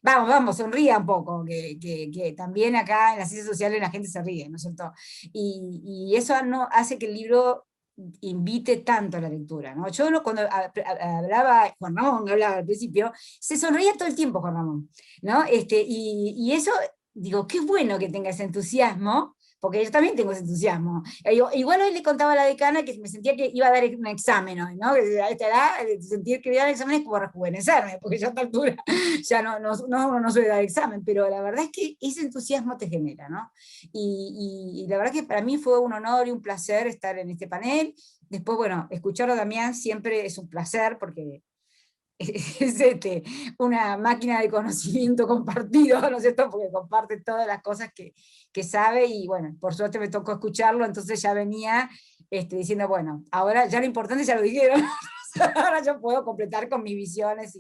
vamos, sonría un poco, que también acá en las ciencias sociales la gente se ríe, ¿no es cierto? Y eso no hace que el libro invite tanto a la lectura, ¿no? Yo cuando hablaba, Juan Ramón hablaba al principio, se sonreía todo el tiempo Juan Ramón, ¿no? Y eso, digo, qué bueno que tenga ese entusiasmo, porque yo también tengo ese entusiasmo. Igual hoy le contaba a la decana que me sentía que iba a dar un examen hoy, ¿no? Que a esta edad, sentir que iba a dar examen es como rejuvenecerme, porque ya a esta altura ya no soy de dar examen, pero la verdad es que ese entusiasmo te genera, ¿no? Y la verdad que para mí fue un honor y un placer estar en este panel. Después, bueno, escucharlo a Damián siempre es un placer, porque es una máquina de conocimiento compartido, ¿no es cierto? Porque comparte todas las cosas que sabe, y bueno, por suerte me tocó escucharlo, entonces ya venía diciendo, bueno, ahora ya lo importante ya lo dijeron, ahora yo puedo completar con mis visiones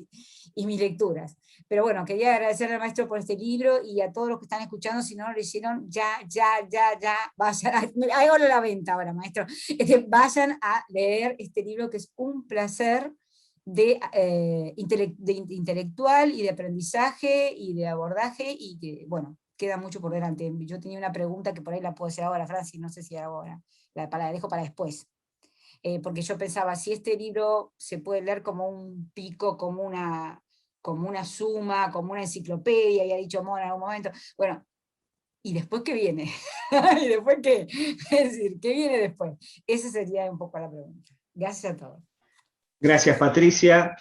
y mis lecturas. Pero bueno, quería agradecerle al maestro por este libro, y a todos los que están escuchando, si no lo leyeron, ya, vayan, hago la venta ahora, maestro, vayan a leer este libro, que es un placer de intelectual y de aprendizaje y de abordaje, y que, bueno, queda mucho por delante. Yo tenía una pregunta que por ahí la puedo hacer ahora, Francis, no sé si ahora, la dejo para después. Porque yo pensaba, si este libro se puede leer como un pico, como una suma, como una enciclopedia, y ha dicho Mona en algún momento, bueno, ¿y después qué viene? ¿Y después qué? Es decir, ¿qué viene después? Esa sería un poco la pregunta. Gracias a todos. Gracias, Patricia.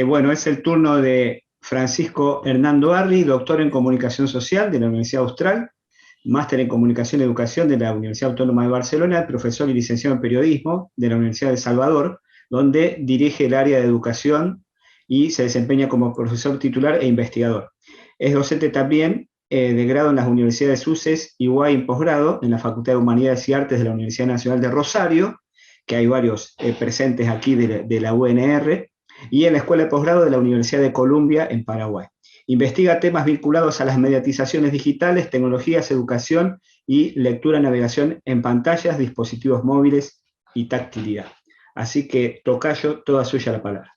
Bueno, es el turno de Francisco Hernando Arli, doctor en Comunicación Social de la Universidad Austral, máster en Comunicación y Educación de la Universidad Autónoma de Barcelona, profesor y licenciado en Periodismo de la Universidad de El Salvador, donde dirige el área de educación y se desempeña como profesor titular e investigador. Es docente también de grado en las universidades UCES y UAI en posgrado, en la Facultad de Humanidades y Artes de la Universidad Nacional de Rosario, que hay varios presentes aquí de la UNR, y en la Escuela de Posgrado de la Universidad de Columbia en Paraguay. Investiga temas vinculados a las mediatizaciones digitales, tecnologías, educación y lectura-navegación en pantallas, dispositivos móviles y tactilidad. Así que, tocayo, toda suya la palabra.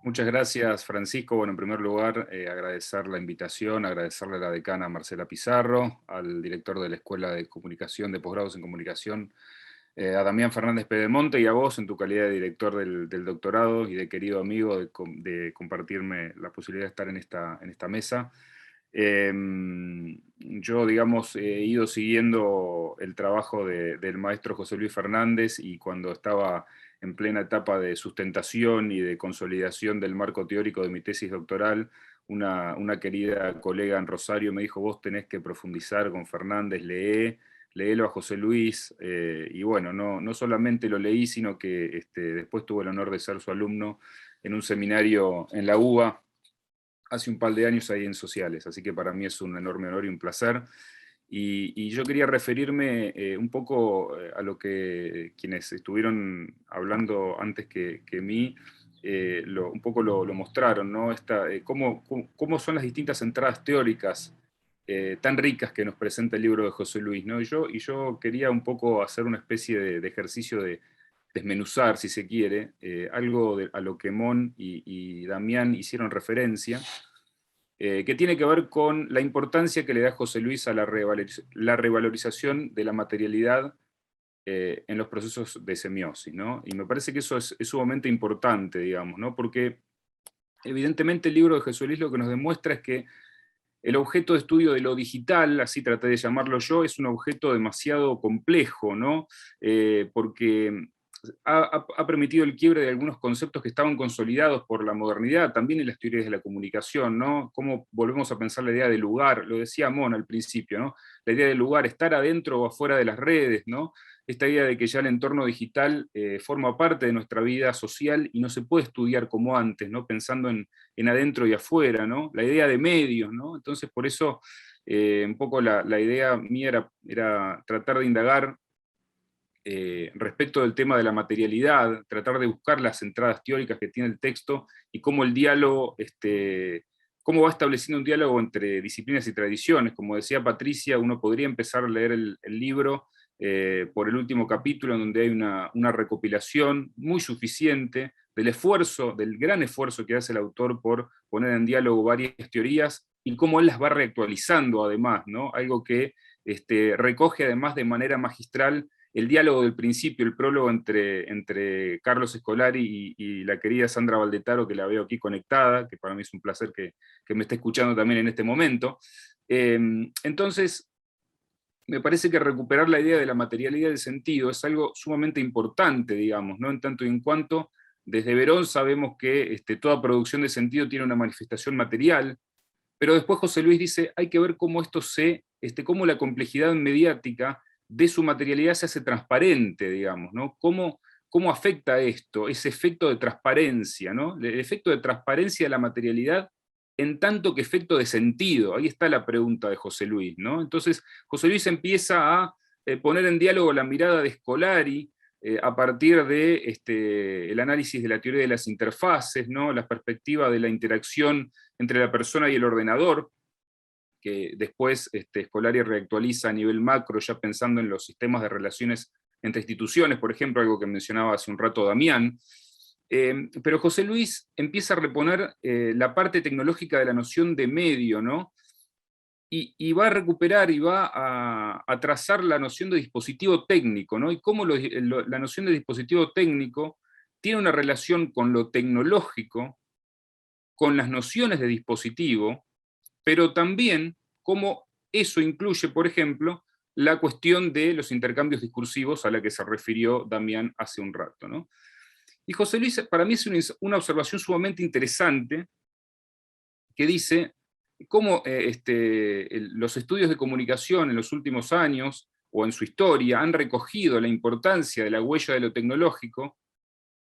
Muchas gracias, Francisco. Bueno, en primer lugar, agradecer la invitación, agradecerle a la decana Marcela Pizarro, al director de la Escuela de Comunicación, de Posgrados en Comunicación, a Damián Fernández Pedemonte, y a vos en tu calidad de director del doctorado y de querido amigo de compartirme la posibilidad de estar en esta mesa. Yo, digamos, he ido siguiendo el trabajo del maestro José Luis Fernández, y cuando estaba en plena etapa de sustentación y de consolidación del marco teórico de mi tesis doctoral, una querida colega en Rosario me dijo: vos tenés que profundizar con Fernández, léelo a José Luis, y bueno, no solamente lo leí, sino que después tuve el honor de ser su alumno en un seminario en la UBA hace un par de años ahí en Sociales, así que para mí es un enorme honor y un placer. Y yo quería referirme un poco a lo que quienes estuvieron hablando antes que mí, un poco lo mostraron, ¿no? Cómo son las distintas entradas teóricas tan ricas que nos presenta el libro de José Luis, ¿no? Y yo quería un poco hacer una especie de ejercicio de desmenuzar, si se quiere, algo a lo que Mon y Damián hicieron referencia, que tiene que ver con la importancia que le da José Luis a la revalorización de la materialidad en los procesos de semiosis, ¿no? Y me parece que eso es sumamente importante, digamos, ¿no? Porque evidentemente el libro de José Luis lo que nos demuestra es que el objeto de estudio de lo digital, así traté de llamarlo yo, es un objeto demasiado complejo, ¿no? Porque ha permitido el quiebre de algunos conceptos que estaban consolidados por la modernidad, también en las teorías de la comunicación, ¿no? Cómo volvemos a pensar la idea de lugar, lo decía Mon al principio, ¿no? La idea de lugar, estar adentro o afuera de las redes, ¿no? Esta idea de que ya el entorno digital forma parte de nuestra vida social y no se puede estudiar como antes, ¿no? Pensando en adentro y afuera, ¿no? La idea de medios, ¿no? Entonces, por eso, un poco la idea mía era tratar de indagar respecto del tema de la materialidad, tratar de buscar las entradas teóricas que tiene el texto y cómo el diálogo, cómo va estableciendo un diálogo entre disciplinas y tradiciones. Como decía Patricia, uno podría empezar a leer el libro por el último capítulo, en donde hay una recopilación muy suficiente del esfuerzo, del gran esfuerzo que hace el autor por poner en diálogo varias teorías y cómo él las va reactualizando además, ¿no? Algo que recoge además de manera magistral el diálogo del principio, el prólogo entre Carlos Scolari y la querida Sandra Valdetaro, que la veo aquí conectada, que para mí es un placer que me esté escuchando también en este momento. Entonces, me parece que recuperar la idea de la materialidad del sentido es algo sumamente importante, digamos, ¿no? En tanto y en cuanto, desde Verón sabemos que toda producción de sentido tiene una manifestación material, pero después José Luis dice, hay que ver cómo esto cómo la complejidad mediática de su materialidad se hace transparente, digamos, ¿no? ¿Cómo afecta esto, ese efecto de transparencia, ¿no? El efecto de transparencia de la materialidad en tanto que efecto de sentido. Ahí está la pregunta de José Luis, ¿no? Entonces, José Luis empieza a poner en diálogo la mirada de Scolari a partir de el análisis de la teoría de las interfaces, ¿no? La perspectiva de la interacción entre la persona y el ordenador, que después Scolari reactualiza a nivel macro, ya pensando en los sistemas de relaciones entre instituciones, por ejemplo, algo que mencionaba hace un rato Damián. Pero José Luis empieza a reponer la parte tecnológica de la noción de medio, ¿no? Y va a recuperar y va a trazar la noción de dispositivo técnico, ¿no? Y cómo la noción de dispositivo técnico tiene una relación con lo tecnológico, con las nociones de dispositivo, pero también cómo eso incluye, por ejemplo, la cuestión de los intercambios discursivos a la que se refirió Damián hace un rato, ¿no? Y José Luis, para mí es una observación sumamente interesante que dice cómo los estudios de comunicación en los últimos años o en su historia han recogido la importancia de la huella de lo tecnológico,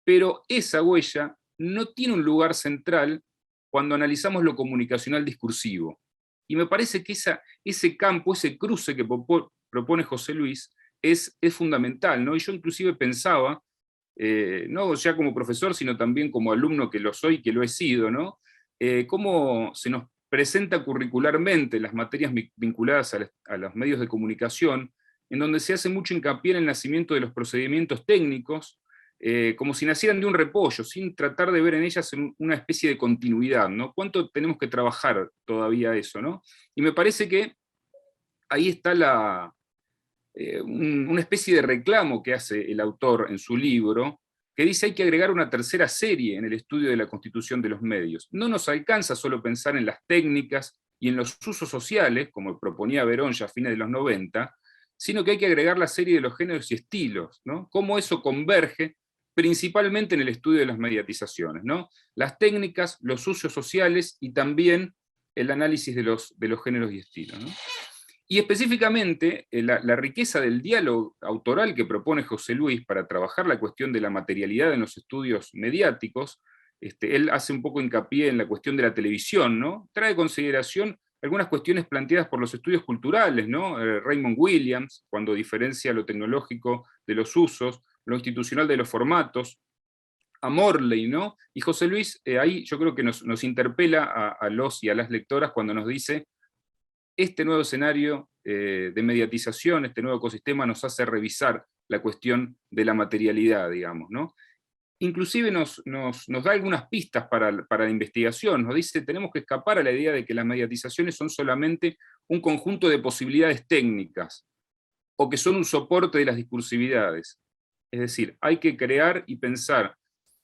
pero esa huella no tiene un lugar central cuando analizamos lo comunicacional discursivo. Y me parece que ese campo, ese cruce que propone José Luis es fundamental, ¿no? Y yo inclusive pensaba, no ya como profesor, sino también como alumno que lo soy, que lo he sido, ¿no? Cómo se nos presenta curricularmente las materias vinculadas a los medios de comunicación, en donde se hace mucho hincapié en el nacimiento de los procedimientos técnicos, como si nacieran de un repollo, sin tratar de ver en ellas una especie de continuidad, ¿no? ¿Cuánto tenemos que trabajar todavía eso, ¿no? Y me parece que ahí está una especie de reclamo que hace el autor en su libro, que dice hay que agregar una tercera serie en el estudio de la constitución de los medios. No nos alcanza solo pensar en las técnicas y en los usos sociales, como proponía Verón ya a fines de los 90, sino que hay que agregar la serie de los géneros y estilos, ¿no? Cómo eso converge principalmente en el estudio de las mediatizaciones, ¿no? Las técnicas, los usos sociales y también el análisis de los géneros y estilos, ¿no? Y específicamente, la riqueza del diálogo autoral que propone José Luis para trabajar la cuestión de la materialidad en los estudios mediáticos, él hace un poco hincapié en la cuestión de la televisión, ¿no? Trae en consideración algunas cuestiones planteadas por los estudios culturales, ¿no? Raymond Williams, cuando diferencia lo tecnológico de los usos, lo institucional de los formatos, a Morley, ¿no? Y José Luis, ahí yo creo que nos interpela a los y a las lectoras cuando nos dice este nuevo escenario de mediatización, este nuevo ecosistema nos hace revisar la cuestión de la materialidad, digamos, ¿no? Inclusive nos da algunas pistas para la investigación, nos dice tenemos que escapar a la idea de que las mediatizaciones son solamente un conjunto de posibilidades técnicas, o que son un soporte de las discursividades. Es decir, hay que crear y pensar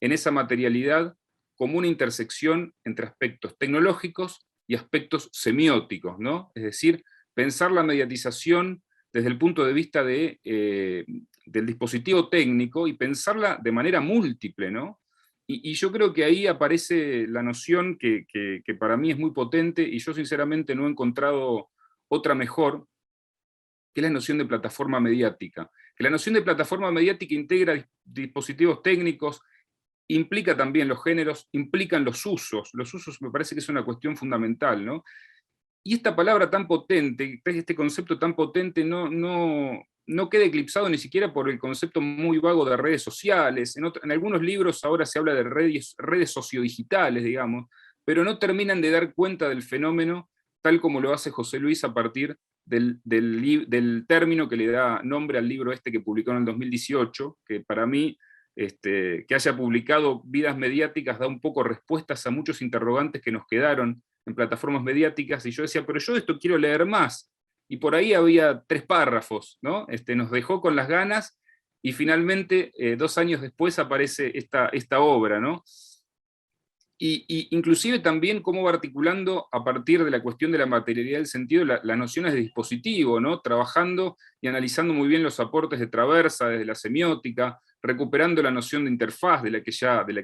en esa materialidad como una intersección entre aspectos tecnológicos y aspectos semióticos, ¿no? Es decir, pensar la mediatización desde el punto de vista de del dispositivo técnico y pensarla de manera múltiple, ¿no? Y yo creo que ahí aparece la noción que para mí es muy potente, y yo sinceramente no he encontrado otra mejor, que es la noción de plataforma mediática. Que la noción de plataforma mediática integra dispositivos técnicos, implica también los géneros, implican los usos. Los usos me parece que es una cuestión fundamental, ¿no? Y esta palabra tan potente, este concepto tan potente, no queda eclipsado ni siquiera por el concepto muy vago de redes sociales. En algunos libros ahora se habla de redes sociodigitales, digamos, pero no terminan de dar cuenta del fenómeno tal como lo hace José Luis a partir del término que le da nombre al libro este que publicó en el 2018, que para mí, que haya publicado Vidas Mediáticas da un poco respuestas a muchos interrogantes que nos quedaron en plataformas mediáticas, y yo decía, pero yo de esto quiero leer más, y por ahí había 3 párrafos, ¿no? Nos dejó con las ganas, y finalmente, 2 años después aparece esta obra, ¿no? Y inclusive también cómo va articulando a partir de la cuestión de la materialidad del sentido las nociones de dispositivo, ¿no? Trabajando y analizando muy bien los aportes de Traversa desde la semiótica, recuperando la noción de interfaz de la que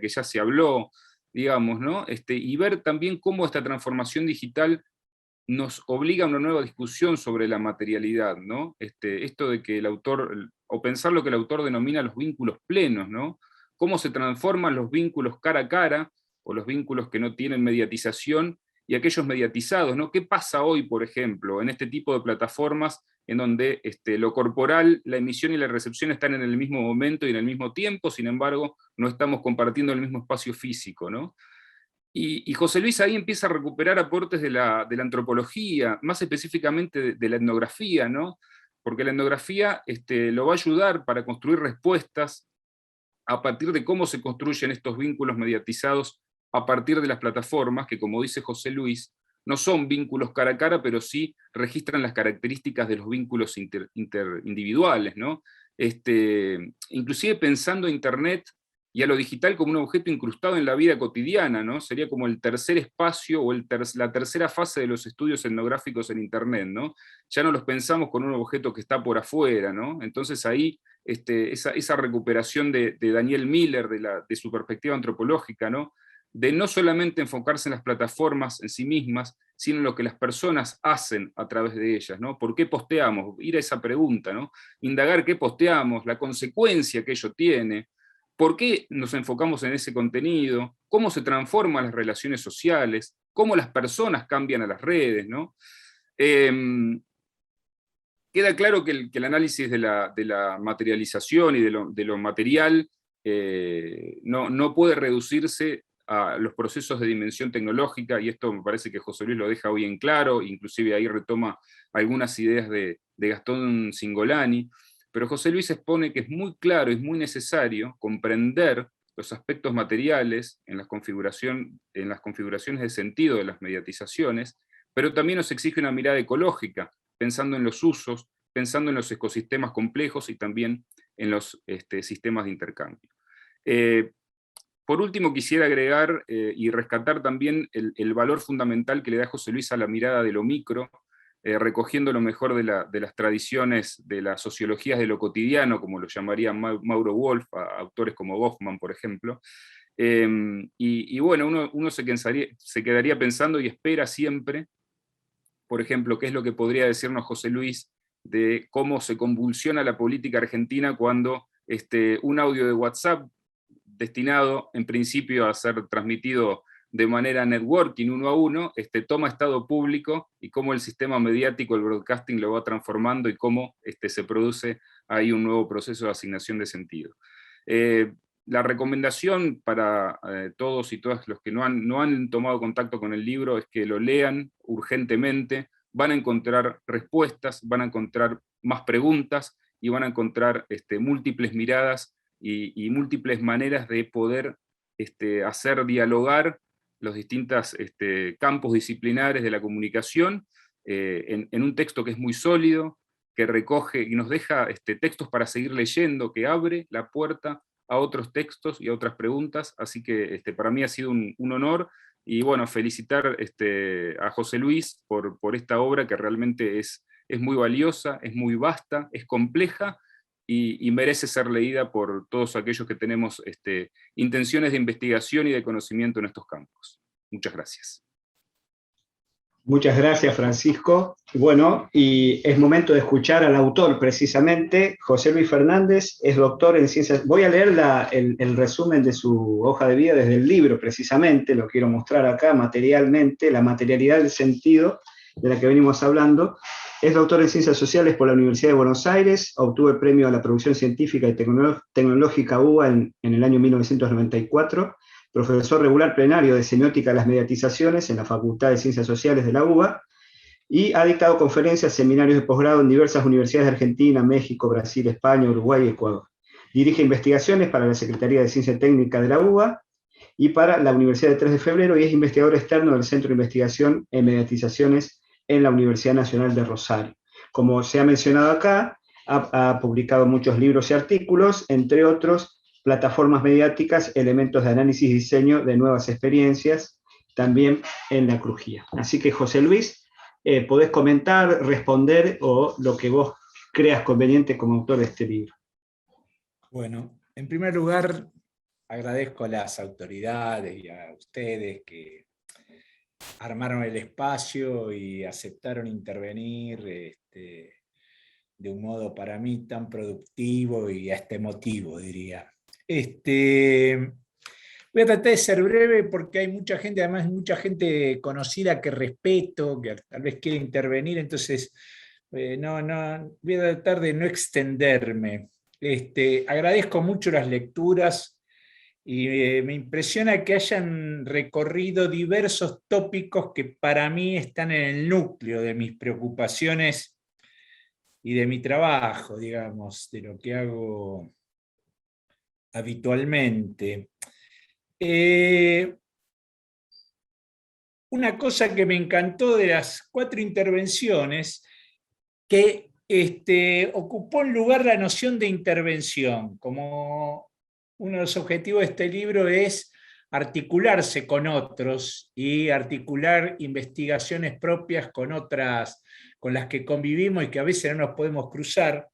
ya se habló, digamos, ¿no? Y ver también cómo esta transformación digital nos obliga a una nueva discusión sobre la materialidad, ¿no? Esto de que el autor, o pensar lo que el autor denomina los vínculos plenos, ¿no? Cómo se transforman los vínculos cara a cara, o los vínculos que no tienen mediatización, y aquellos mediatizados, ¿no? ¿Qué pasa hoy, por ejemplo, en este tipo de plataformas en donde lo corporal, la emisión y la recepción están en el mismo momento y en el mismo tiempo, sin embargo, no estamos compartiendo el mismo espacio físico, ¿no? Y José Luis ahí empieza a recuperar aportes de la antropología, más específicamente de la etnografía, ¿no? Porque la etnografía lo va a ayudar para construir respuestas a partir de cómo se construyen estos vínculos mediatizados a partir de las plataformas, que como dice José Luis, no son vínculos cara a cara, pero sí registran las características de los vínculos interindividuales, ¿no? Inclusive pensando a Internet y a lo digital como un objeto incrustado en la vida cotidiana, ¿no? Sería como el tercer espacio o la tercera fase de los estudios etnográficos en Internet, ¿no? Ya no los pensamos con un objeto que está por afuera, ¿no? Entonces ahí esa recuperación de Daniel Miller, de su perspectiva antropológica, ¿no? De no solamente enfocarse en las plataformas en sí mismas, sino en lo que las personas hacen a través de ellas, ¿no? ¿Por qué posteamos? Ir a esa pregunta, ¿no? Indagar qué posteamos, la consecuencia que ello tiene, por qué nos enfocamos en ese contenido, cómo se transforman las relaciones sociales, cómo las personas cambian a las redes, ¿no? Queda claro que el análisis de la materialización y de lo material no puede reducirse a los procesos de dimensión tecnológica, y esto me parece que José Luis lo deja hoy en claro, inclusive ahí retoma algunas ideas de Gastón Cingolani, pero José Luis expone que es muy claro y muy necesario comprender los aspectos materiales en las configuraciones de sentido de las mediatizaciones, pero también nos exige una mirada ecológica, pensando en los usos, pensando en los ecosistemas complejos y también en los sistemas de intercambio. Por último, quisiera agregar y rescatar también el valor fundamental que le da José Luis a la mirada de lo micro, recogiendo lo mejor de las tradiciones de las sociologías de lo cotidiano, como lo llamaría Mauro Wolf, a autores como Goffman, por ejemplo. Y bueno, uno se quedaría pensando y espera siempre, por ejemplo, qué es lo que podría decirnos José Luis de cómo se convulsiona la política argentina cuando un audio de WhatsApp destinado en principio a ser transmitido de manera networking 1 a 1, toma estado público y cómo el sistema mediático, el broadcasting lo va transformando y cómo se produce ahí un nuevo proceso de asignación de sentido. La recomendación para todos y todas los que no han tomado contacto con el libro es que lo lean urgentemente, van a encontrar respuestas, van a encontrar más preguntas y van a encontrar múltiples miradas y múltiples maneras de poder hacer dialogar los distintos campos disciplinares de la comunicación en un texto que es muy sólido, que recoge y nos deja textos para seguir leyendo, que abre la puerta a otros textos y a otras preguntas, así que para mí ha sido un honor, y bueno, felicitar a José Luis por esta obra que realmente es muy valiosa, es muy vasta, es compleja, y merece ser leída por todos aquellos que tenemos intenciones de investigación y de conocimiento en estos campos. Muchas gracias. Muchas gracias, Francisco. Bueno, y es momento de escuchar al autor, precisamente. José Luis Fernández es doctor en ciencias. Voy a leer el resumen de su hoja de vida desde el libro, precisamente, lo quiero mostrar acá materialmente, la materialidad del sentido de la que venimos hablando. Es doctor en Ciencias Sociales por la Universidad de Buenos Aires, obtuvo el premio a la producción científica y tecnológica UBA en el año 1994, profesor regular plenario de Semiótica de las Mediatizaciones en la Facultad de Ciencias Sociales de la UBA, y ha dictado conferencias, seminarios de posgrado en diversas universidades de Argentina, México, Brasil, España, Uruguay y Ecuador. Dirige investigaciones para la Secretaría de Ciencia Técnica de la UBA y para la Universidad de 3 de Febrero, y es investigador externo del Centro de Investigación en Mediatizaciones en la Universidad Nacional de Rosario. Como se ha mencionado acá, ha publicado muchos libros y artículos, entre otros, Plataformas mediáticas, elementos de análisis y diseño de nuevas experiencias, también en la crujía. Así que, José Luis, podés comentar, responder o lo que vos creas conveniente como autor de este libro. Bueno, en primer lugar, agradezco a las autoridades y a ustedes que armaron el espacio y aceptaron intervenir de un modo para mí tan productivo y hasta emotivo, diría. Voy a tratar de ser breve porque hay mucha gente, además mucha gente conocida que respeto, que tal vez quiere intervenir, entonces voy a tratar de no extenderme. Agradezco mucho las lecturas y me impresiona que hayan recorrido diversos tópicos que para mí están en el núcleo de mis preocupaciones y de mi trabajo, digamos, de lo que hago habitualmente. Una cosa que me encantó de las 4 intervenciones, que ocupó en lugar la noción de intervención, como uno de los objetivos de este libro es articularse con otros y articular investigaciones propias con otras, con las que convivimos y que a veces no nos podemos cruzar.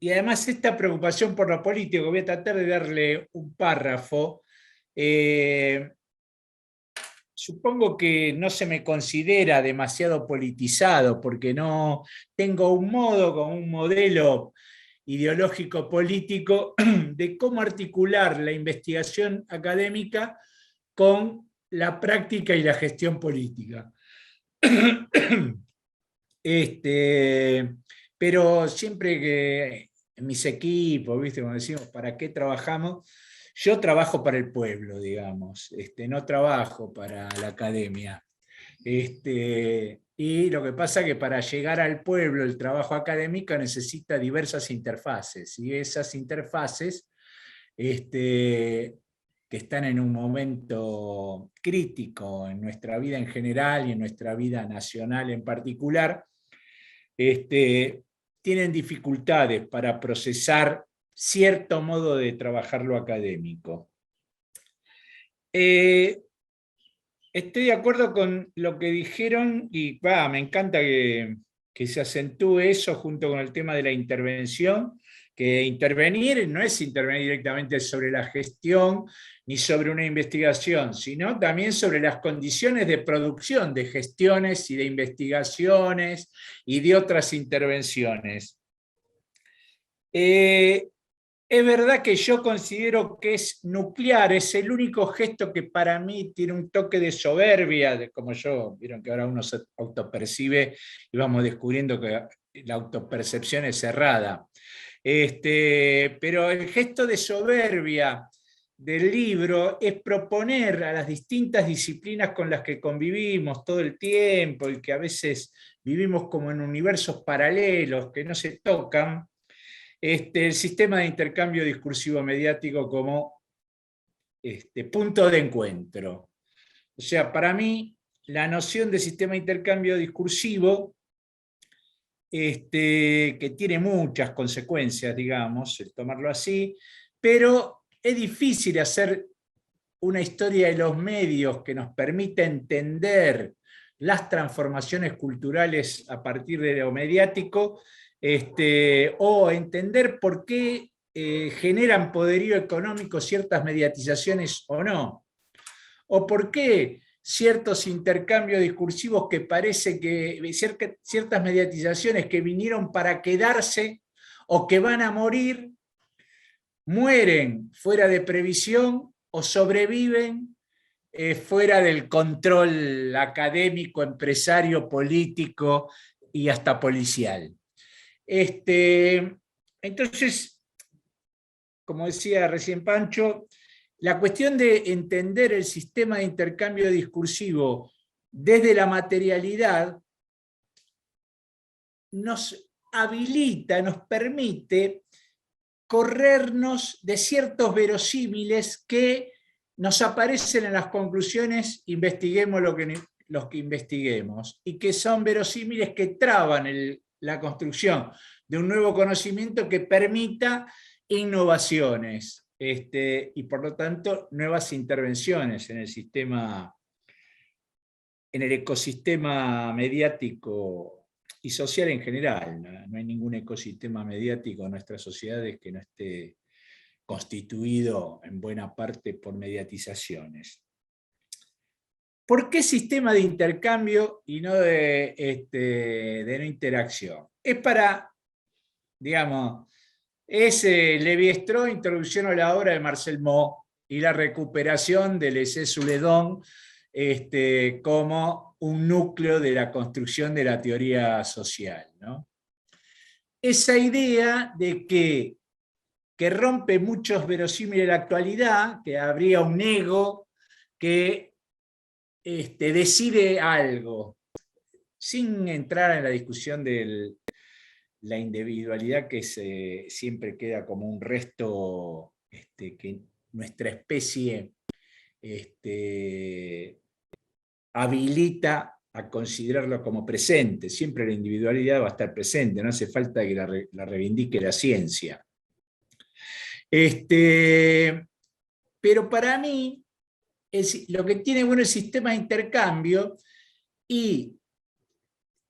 Y además esta preocupación por lo político, voy a tratar de darle un párrafo, supongo que no se me considera demasiado politizado, porque no tengo un modo, como un modelo ideológico político de cómo articular la investigación académica con la práctica y la gestión política. Pero siempre que en mis equipos, ¿viste? Cuando decimos ¿para qué trabajamos? Yo trabajo para el pueblo, digamos, no trabajo para la academia. Y lo que pasa es que para llegar al pueblo el trabajo académico necesita diversas interfaces, y esas interfaces que están en un momento crítico en nuestra vida en general y en nuestra vida nacional en particular, tienen dificultades para procesar cierto modo de trabajar lo académico. Estoy de acuerdo con lo que dijeron y me encanta que se acentúe eso junto con el tema de la intervención, que intervenir no es intervenir directamente sobre la gestión ni sobre una investigación, sino también sobre las condiciones de producción de gestiones y de investigaciones y de otras intervenciones. Es verdad que yo considero que es nuclear, es el único gesto que para mí tiene un toque de soberbia, como yo, vieron que ahora uno se autopercibe y vamos descubriendo que la autopercepción es errada. Pero el gesto de soberbia del libro es proponer a las distintas disciplinas con las que convivimos todo el tiempo y que a veces vivimos como en universos paralelos que no se tocan, el sistema de intercambio discursivo mediático como punto de encuentro. O sea, para mí, la noción de sistema de intercambio discursivo, que tiene muchas consecuencias, digamos, el tomarlo así, pero es difícil hacer una historia de los medios que nos permita entender las transformaciones culturales a partir de lo mediático o entender por qué generan poderío económico ciertas mediatizaciones o no, o por qué ciertos intercambios discursivos que parece que ciertas mediatizaciones que vinieron para quedarse o que van a morir, mueren fuera de previsión o sobreviven fuera del control académico, empresario, político y hasta policial. Entonces, como decía recién Pancho, la cuestión de entender el sistema de intercambio discursivo desde la materialidad nos habilita, nos permite corrernos de ciertos verosímiles que nos aparecen en las conclusiones, investiguemos los que investiguemos, y que son verosímiles que traban la construcción de un nuevo conocimiento que permita innovaciones y por lo tanto nuevas intervenciones en el ecosistema mediático y social en general. No hay ningún ecosistema mediático en nuestras sociedades que no esté constituido en buena parte por mediatizaciones. ¿Por qué sistema de intercambio y no de no interacción? Es para, digamos, es Lévi-Strauss, Introducción a la obra de Marcel Mauss, y la recuperación del Essai-sur-les-Dons como un núcleo de la construcción de la teoría social, ¿no? Esa idea de que rompe muchos verosímiles de la actualidad, que habría un ego que decide algo, sin entrar en la discusión de la individualidad que siempre queda como un resto que nuestra especie habilita a considerarlo como presente. Siempre la individualidad va a estar presente, no hace falta que la reivindique la ciencia. Pero para mí, lo que tiene bueno el sistema de intercambio y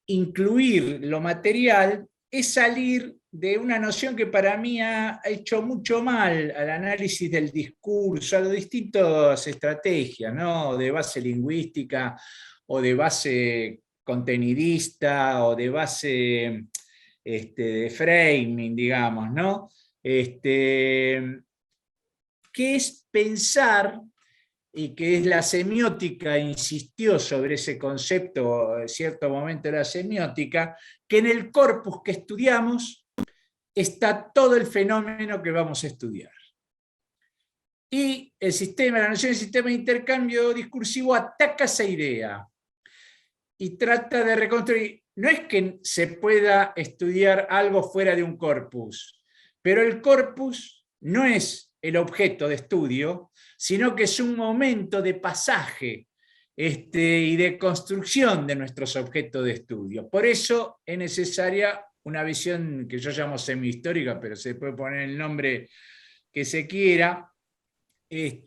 incluir lo material es salir de una noción que para mí ha hecho mucho mal al análisis del discurso, a las distintas estrategias, ¿no? De base lingüística, o de base contenidista, o de base de framing, digamos, ¿no? Que es pensar, y que es la semiótica, insistió sobre ese concepto en cierto momento de la semiótica, que en el corpus que estudiamos está todo el fenómeno que vamos a estudiar. Y la noción del sistema de intercambio discursivo ataca esa idea y trata de reconstruir. No es que se pueda estudiar algo fuera de un corpus, pero el corpus no es el objeto de estudio, sino que es un momento de pasaje y de construcción de nuestros objetos de estudio. Por eso es necesaria una visión que yo llamo semi-histórica, pero se puede poner el nombre que se quiera, es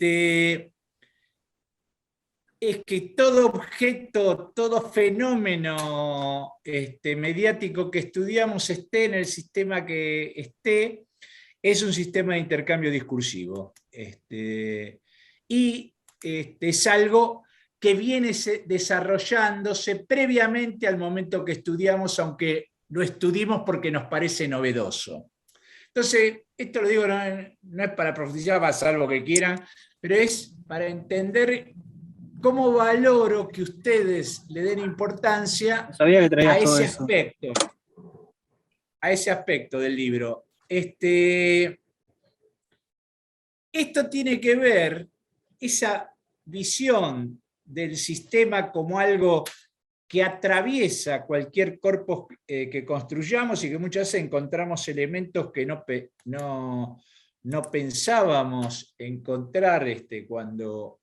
que todo objeto, todo fenómeno mediático que estudiamos esté en el sistema que esté, es un sistema de intercambio discursivo. Y es algo que viene desarrollándose previamente al momento que estudiamos, aunque lo estudiemos porque nos parece novedoso. Entonces, esto lo digo, no es para profundizar, salvo que quieran, pero es para entender cómo valoro que ustedes le den importancia a ese aspecto del libro. Esto tiene que ver, esa visión del sistema como algo que atraviesa cualquier corpus que construyamos, y que muchas veces encontramos elementos que no pensábamos encontrar cuando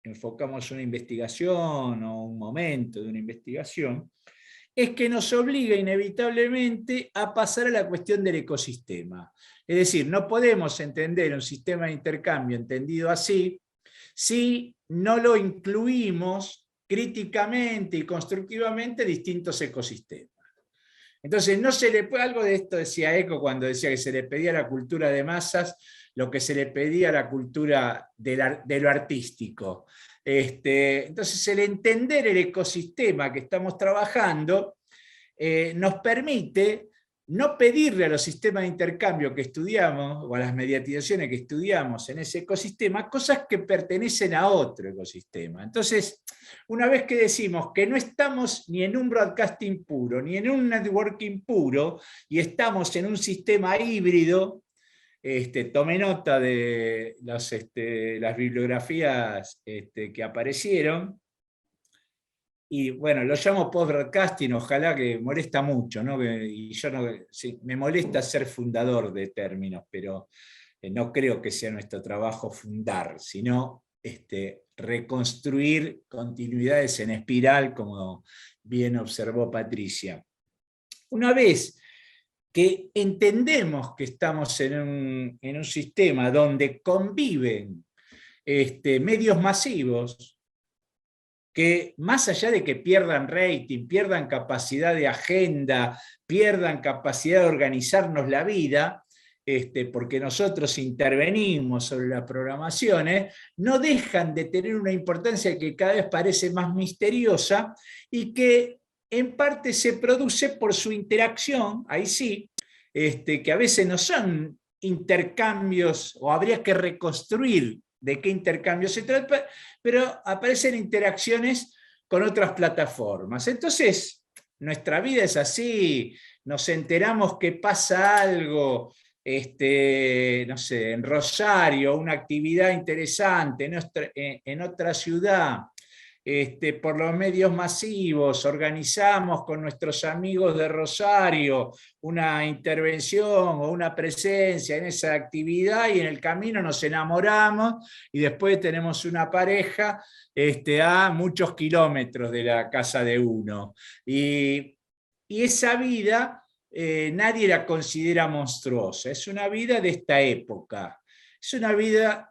enfocamos una investigación o un momento de una investigación, es que nos obliga inevitablemente a pasar a la cuestión del ecosistema. Es decir, no podemos entender un sistema de intercambio entendido así si no lo incluimos críticamente y constructivamente distintos ecosistemas. Entonces, no se le puede, algo de esto decía Eco cuando decía que se le pedía a la cultura de masas lo que se le pedía a la cultura de lo artístico. Entonces, el entender el ecosistema que estamos trabajando nos permite no pedirle a los sistemas de intercambio que estudiamos o a las mediatizaciones que estudiamos en ese ecosistema cosas que pertenecen a otro ecosistema. Entonces, una vez que decimos que no estamos ni en un broadcasting puro, ni en un networking puro, y estamos en un sistema híbrido, tomé nota de las bibliografías que aparecieron, y bueno, lo llamo post-broadcasting, ojalá, que molesta mucho, ¿no? Y yo no, sí, me molesta ser fundador de términos, pero no creo que sea nuestro trabajo fundar, sino reconstruir continuidades en espiral, como bien observó Patricia. Una vez que entendemos que estamos en un sistema donde conviven medios masivos, que más allá de que pierdan rating, pierdan capacidad de agenda, pierdan capacidad de organizarnos la vida, porque nosotros intervenimos sobre las programaciones, no dejan de tener una importancia que cada vez parece más misteriosa y que en parte se produce por su interacción, ahí sí, que a veces no son intercambios, o habría que reconstruir de qué intercambio se trata, pero aparecen interacciones con otras plataformas. Entonces, nuestra vida es así, nos enteramos que pasa algo, no sé, en Rosario, una actividad interesante en otra ciudad, por los medios masivos, organizamos con nuestros amigos de Rosario una intervención o una presencia en esa actividad, y en el camino nos enamoramos y después tenemos una pareja a muchos kilómetros de la casa de uno. Y esa vida nadie la considera monstruosa, es una vida de esta época, es una vida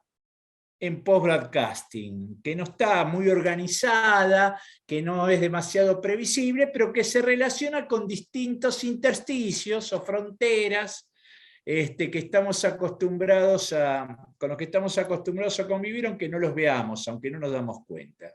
en post-broadcasting, que no está muy organizada, que no es demasiado previsible, pero que se relaciona con distintos intersticios o fronteras que estamos acostumbrados con los que estamos acostumbrados a convivir, aunque no los veamos, aunque no nos damos cuenta.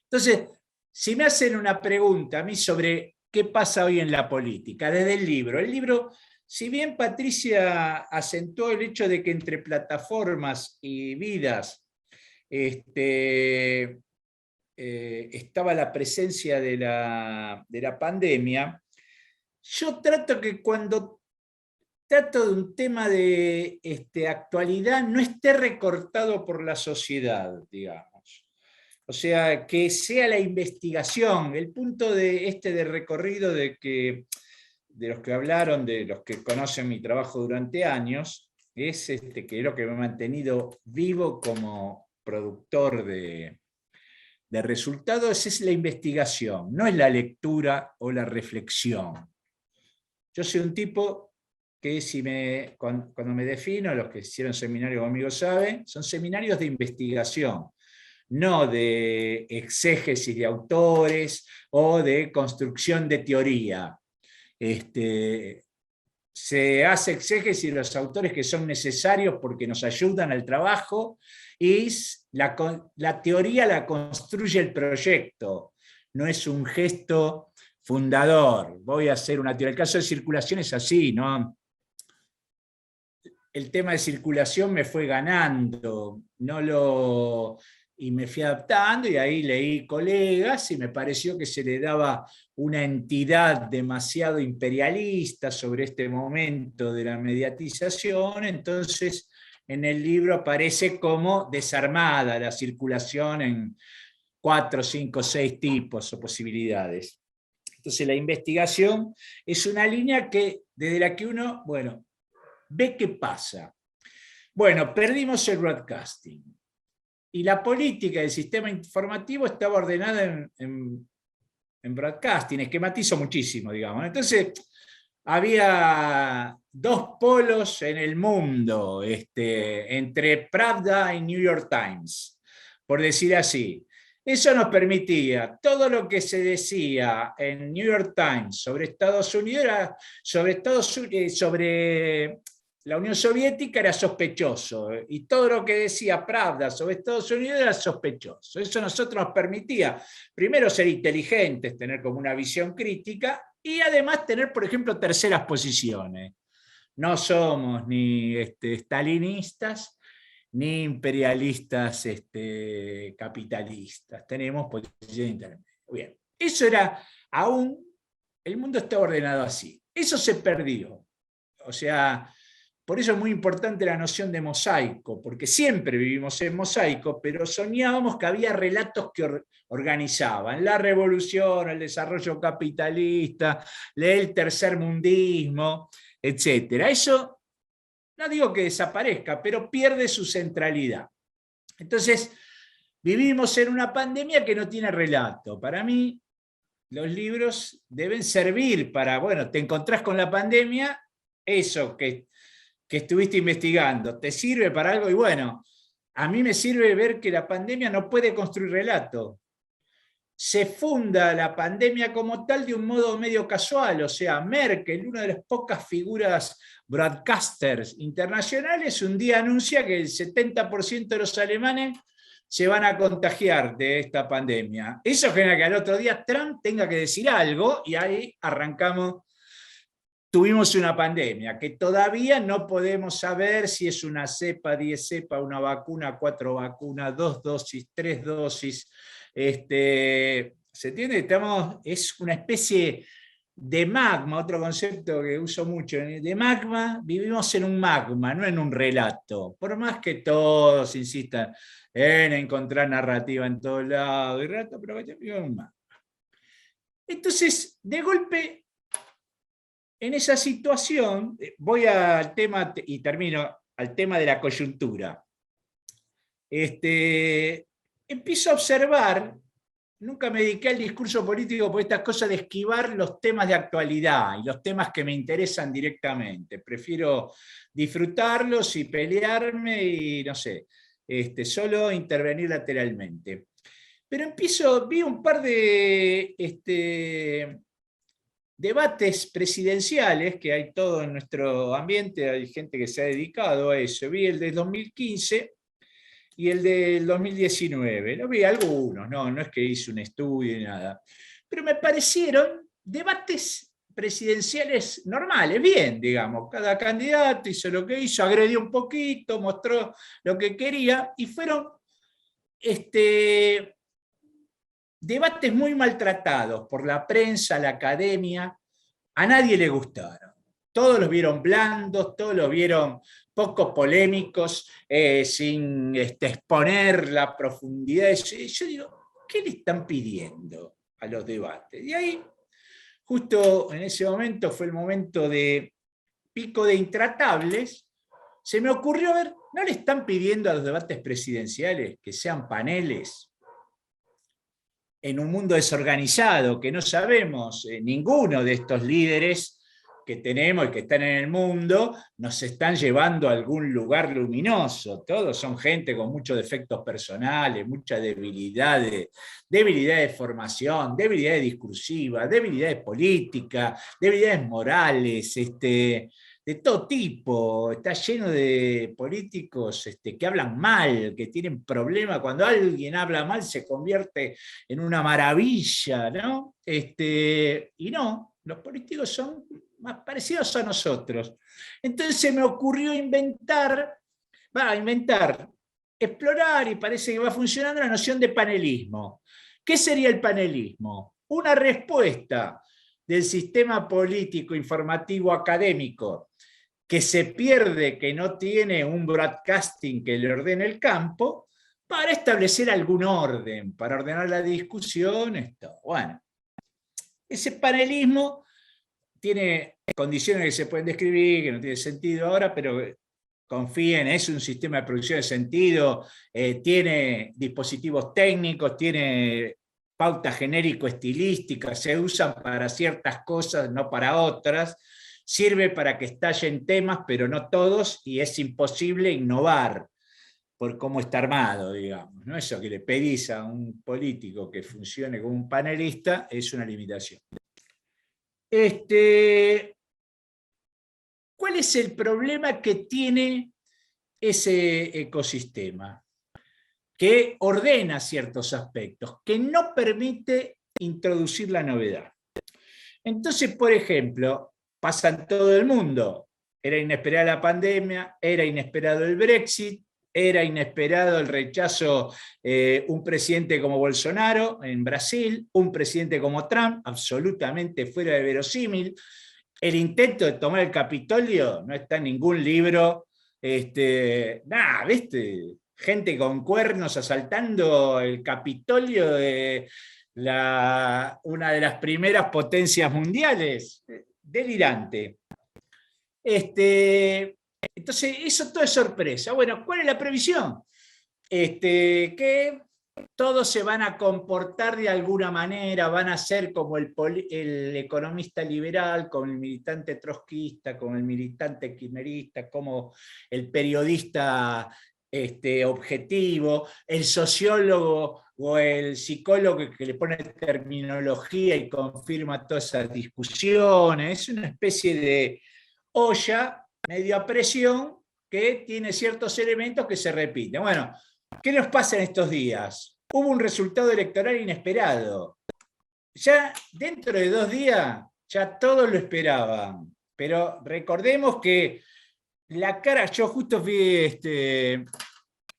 Entonces, si me hacen una pregunta a mí sobre qué pasa hoy en la política, desde el libro, si bien Patricia acentuó el hecho de que entre plataformas y vidas estaba la presencia de la pandemia, yo trato que cuando trato de un tema de actualidad no esté recortado por la sociedad, digamos. O sea, que sea la investigación, el punto de recorrido de los que hablaron, de los que conocen mi trabajo durante años, es que es lo que me ha mantenido vivo como productor de resultados, es la investigación, no es la lectura o la reflexión. Yo soy un tipo que cuando me defino, los que hicieron seminarios conmigo saben, son seminarios de investigación, no de exégesis de autores o de construcción de teoría. Se hace exégesis de los autores que son necesarios porque nos ayudan al trabajo, y la teoría la construye el proyecto, no es un gesto fundador. Voy a hacer una teoría. El caso de circulación es así, ¿no? El tema de circulación me fue ganando, y me fui adaptando, y ahí leí colegas y me pareció que se le daba una entidad demasiado imperialista sobre este momento de la mediatización. Entonces en el libro aparece como desarmada la circulación en 4, 5, 6 tipos o posibilidades. Entonces la investigación es una línea desde la que uno, bueno, ve qué pasa. Bueno, perdimos el broadcasting. Y la política del sistema informativo estaba ordenada en broadcasting, esquematizo muchísimo, digamos. Entonces, había dos polos en el mundo, entre Pravda y New York Times, por decir así. Eso nos permitía, todo lo que se decía en New York Times sobre Estados Unidos, sobre la Unión Soviética era sospechoso, y todo lo que decía Pravda sobre Estados Unidos era sospechoso. Eso a nosotros nos permitía, primero, ser inteligentes, tener como una visión crítica, y además tener, por ejemplo, terceras posiciones. No somos ni stalinistas, ni imperialistas capitalistas. Tenemos posición intermedia. Bien, eso era aún, el mundo está ordenado así. Eso se perdió. O sea, por eso es muy importante la noción de mosaico, porque siempre vivimos en mosaico, pero soñábamos que había relatos que organizaban la revolución, el desarrollo capitalista, el tercermundismo, etc. Eso, no digo que desaparezca, pero pierde su centralidad. Entonces, vivimos en una pandemia que no tiene relato. Para mí, los libros deben servir para, bueno, te encontrás con la pandemia, eso que estuviste investigando, ¿te sirve para algo? Y bueno, a mí me sirve ver que la pandemia no puede construir relato. Se funda la pandemia como tal de un modo medio casual, o sea, Merkel, una de las pocas figuras broadcasters internacionales, un día anuncia que el 70% de los alemanes se van a contagiar de esta pandemia. Eso genera que al otro día Trump tenga que decir algo, y ahí arrancamos. Tuvimos una pandemia que todavía no podemos saber si es una cepa, 10 cepas, una vacuna, 4 vacunas, 2 dosis, 3 dosis. ¿Se entiende? Es una especie de magma, otro concepto que uso mucho, de magma. Vivimos en un magma, no en un relato. Por más que todos insistan en encontrar narrativa en todos lados, y relato, pero vivimos en un magma. Entonces, de golpe, en esa situación, voy al tema, y termino, al tema de la coyuntura. Empiezo a observar, nunca me dediqué al discurso político por estas cosas de esquivar los temas de actualidad y los temas que me interesan directamente. Prefiero disfrutarlos y pelearme y, no sé, solo intervenir lateralmente. Pero vi un par de debates presidenciales, que hay todo en nuestro ambiente, hay gente que se ha dedicado a eso. Vi el del 2015 y el del 2019. No vi algunos, no es que hice un estudio ni nada. Pero me parecieron debates presidenciales normales, bien, digamos. Cada candidato hizo lo que hizo, agredió un poquito, mostró lo que quería, y fueron debates muy maltratados por la prensa, la academia. A nadie le gustaron. Todos los vieron blandos, todos los vieron poco polémicos, sin exponer la profundidad. Yo digo, ¿qué le están pidiendo a los debates? Y ahí, justo en ese momento, fue el momento de pico de intratables, se me ocurrió ver, ¿no le están pidiendo a los debates presidenciales que sean paneles? En un mundo desorganizado, que no sabemos, ninguno de estos líderes que tenemos y que están en el mundo nos están llevando a algún lugar luminoso. Todos son gente con muchos defectos personales, muchas debilidades de formación, debilidades discursivas, debilidades políticas, debilidades morales, de todo tipo. Está lleno de políticos que hablan mal, que tienen problemas. Cuando alguien habla mal se convierte en una maravilla, ¿no? Y no, los políticos son más parecidos a nosotros. Entonces se me ocurrió explorar, y parece que va funcionando, la noción de panelismo. ¿Qué sería el panelismo? Una respuesta del sistema político, informativo, académico, que se pierde, que no tiene un broadcasting que le ordene el campo, para establecer algún orden, para ordenar la discusión. Bueno, ese panelismo tiene condiciones que se pueden describir, que no tiene sentido ahora, pero confíen, es un sistema de producción de sentido, tiene dispositivos técnicos, tiene pautas genérico-estilísticas, se usan para ciertas cosas, no para otras, sirve para que estallen temas, pero no todos, y es imposible innovar. por cómo está armado, digamos, ¿no? Eso que le pedís a un político que funcione como un panelista es una limitación. ¿Cuál es el problema que tiene ese ecosistema? Que ordena ciertos aspectos, que no permite introducir la novedad. Entonces, por ejemplo, pasa en todo el mundo. Era inesperada la pandemia, era inesperado el Brexit, era inesperado el rechazo un presidente como Bolsonaro en Brasil, un presidente como Trump, absolutamente fuera de verosímil. El intento de tomar el Capitolio no está en ningún libro. Nada, ¿viste? Gente con cuernos asaltando el Capitolio de una de las primeras potencias mundiales. Delirante. Entonces, eso todo es sorpresa. Bueno, ¿cuál es la previsión? Que todos se van a comportar de alguna manera, van a ser como el economista liberal, como el militante trotskista, como el militante kirchnerista, como el periodista objetivo, el sociólogo o el psicólogo que le pone terminología y confirma todas esas discusiones. Es una especie de olla medio a presión que tiene ciertos elementos que se repiten. Bueno, ¿qué nos pasa en estos días? Hubo un resultado electoral inesperado. Ya dentro de 2 días, ya todos lo esperaban. Pero recordemos que la cara, yo justo fui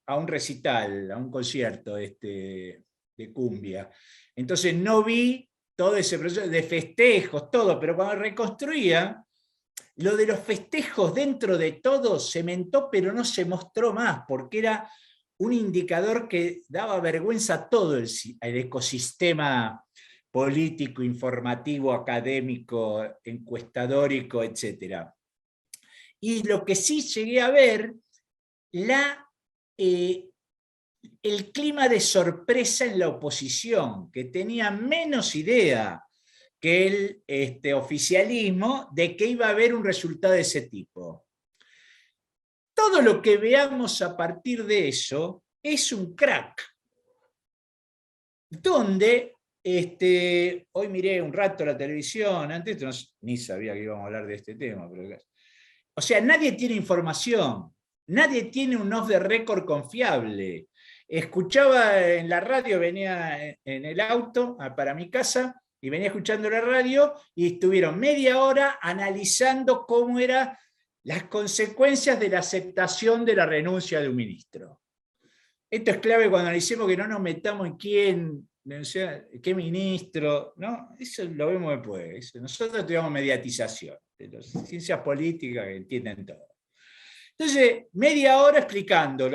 a un recital, a un concierto de cumbia. Entonces no vi todo ese proceso de festejos, todo, pero cuando reconstruía, lo de los festejos dentro de todo cementó, pero no se mostró más, porque era un indicador que daba vergüenza a todo el ecosistema político, informativo, académico, encuestadórico, etc. Y lo que sí llegué a ver, el clima de sorpresa en la oposición, que tenía menos idea que el oficialismo de que iba a haber un resultado de ese tipo. Todo lo que veamos a partir de eso es un crack, donde hoy miré un rato la televisión, antes ni sabía que íbamos a hablar de este tema, pero, o sea, nadie tiene información, nadie tiene un off the record confiable. Escuchaba en la radio, venía en el auto para mi casa, y venía escuchando la radio y estuvieron media hora analizando cómo eran las consecuencias de la aceptación de la renuncia de un ministro. Esto es clave cuando analicemos que no nos metamos en quién, o sea, qué ministro, ¿no? Eso lo vemos después. Nosotros tenemos mediatización de las ciencias políticas que entienden todo. Entonces, media hora explicando.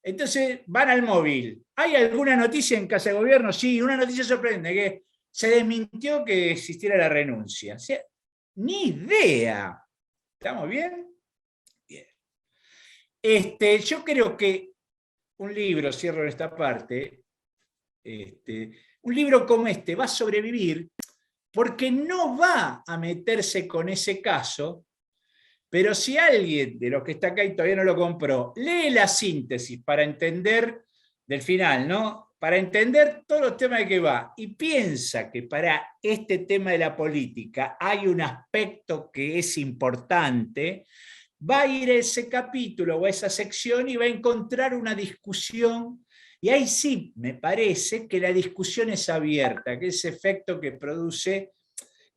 Entonces van al móvil. ¿Hay alguna noticia en Casa de Gobierno? Sí, una noticia sorprendente, que se desmintió que existiera la renuncia. O sea, ni idea. ¿Estamos bien? Bien. Yo creo que un libro, cierro en esta parte, un libro como este va a sobrevivir porque no va a meterse con ese caso. Pero si alguien de los que está acá y todavía no lo compró, lee la síntesis para entender del final, ¿no? Para entender todos los temas de que va, y piensa que para este tema de la política hay un aspecto que es importante, va a ir a ese capítulo o a esa sección y va a encontrar una discusión, y ahí sí me parece que la discusión es abierta, que ese efecto que produce,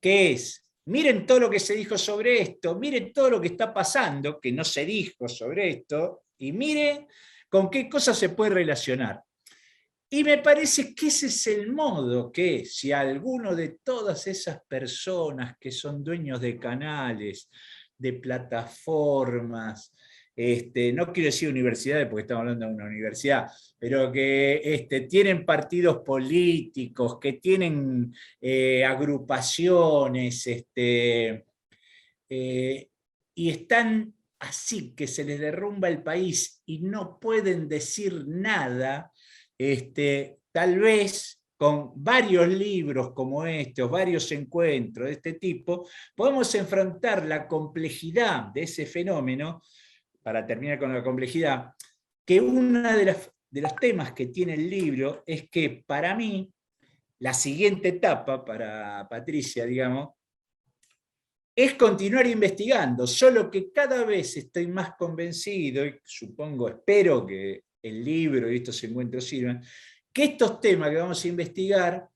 que es: miren todo lo que se dijo sobre esto, miren todo lo que está pasando, que no se dijo sobre esto, y miren con qué cosas se puede relacionar. Y me parece que ese es el modo que, si alguno de todas esas personas que son dueños de canales, de plataformas, no quiero decir universidades porque estamos hablando de una universidad, pero que tienen partidos políticos, que tienen agrupaciones, y están así, que se les derrumba el país y no pueden decir nada, tal vez con varios libros como estos, varios encuentros de este tipo, podemos enfrentar la complejidad de ese fenómeno. Para terminar con la complejidad, que uno de los temas que tiene el libro es que para mí, la siguiente etapa, para Patricia, digamos, es continuar investigando, solo que cada vez estoy más convencido, y supongo, espero que el libro y estos encuentros sirvan, que estos temas que vamos a investigar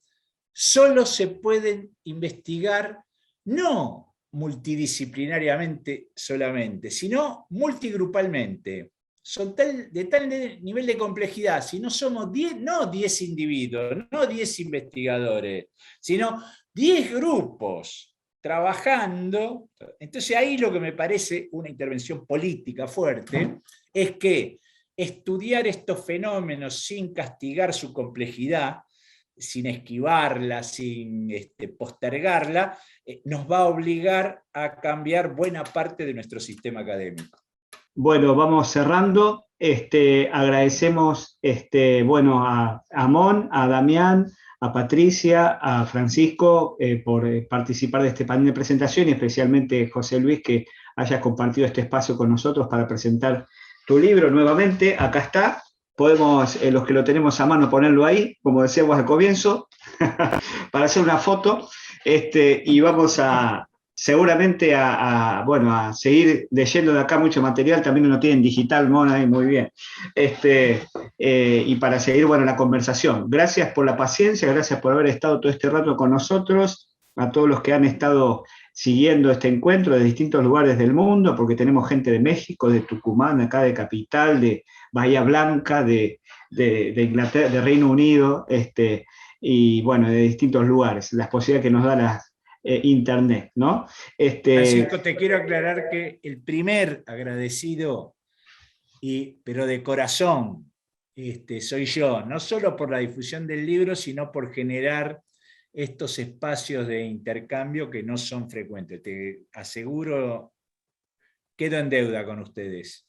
solo se pueden investigar no multidisciplinariamente solamente, sino multigrupalmente. Son de tal nivel de complejidad, si no somos 10, no 10 individuos, no 10 investigadores, sino 10 grupos trabajando. Entonces ahí lo que me parece una intervención política fuerte es que estudiar estos fenómenos sin castigar su complejidad, sin esquivarla, sin postergarla, nos va a obligar a cambiar buena parte de nuestro sistema académico. Bueno, vamos cerrando. Agradecemos bueno, a Amón, a Damián, a Patricia, a Francisco por participar de este panel de presentación y especialmente José Luis que hayas compartido este espacio con nosotros para presentar tu libro nuevamente. Acá está. Podemos, los que lo tenemos a mano, ponerlo ahí, como decíamos al comienzo, para hacer una foto, y vamos a seguramente bueno, a seguir leyendo de acá mucho material, también lo tienen digital, Mona, muy bien, y para seguir, bueno, la conversación. Gracias por la paciencia, gracias por haber estado todo este rato con nosotros, a todos los que han estado siguiendo este encuentro de distintos lugares del mundo, porque tenemos gente de México, de Tucumán, acá de Capital, de Bahía Blanca, de Inglaterra, de Reino Unido, y bueno, de distintos lugares, las posibilidades que nos da la Internet, ¿no? Francisco, te quiero aclarar que el primer agradecido, pero de corazón, soy yo, no solo por la difusión del libro, sino por generar estos espacios de intercambio que no son frecuentes. Te aseguro, quedo en deuda con ustedes.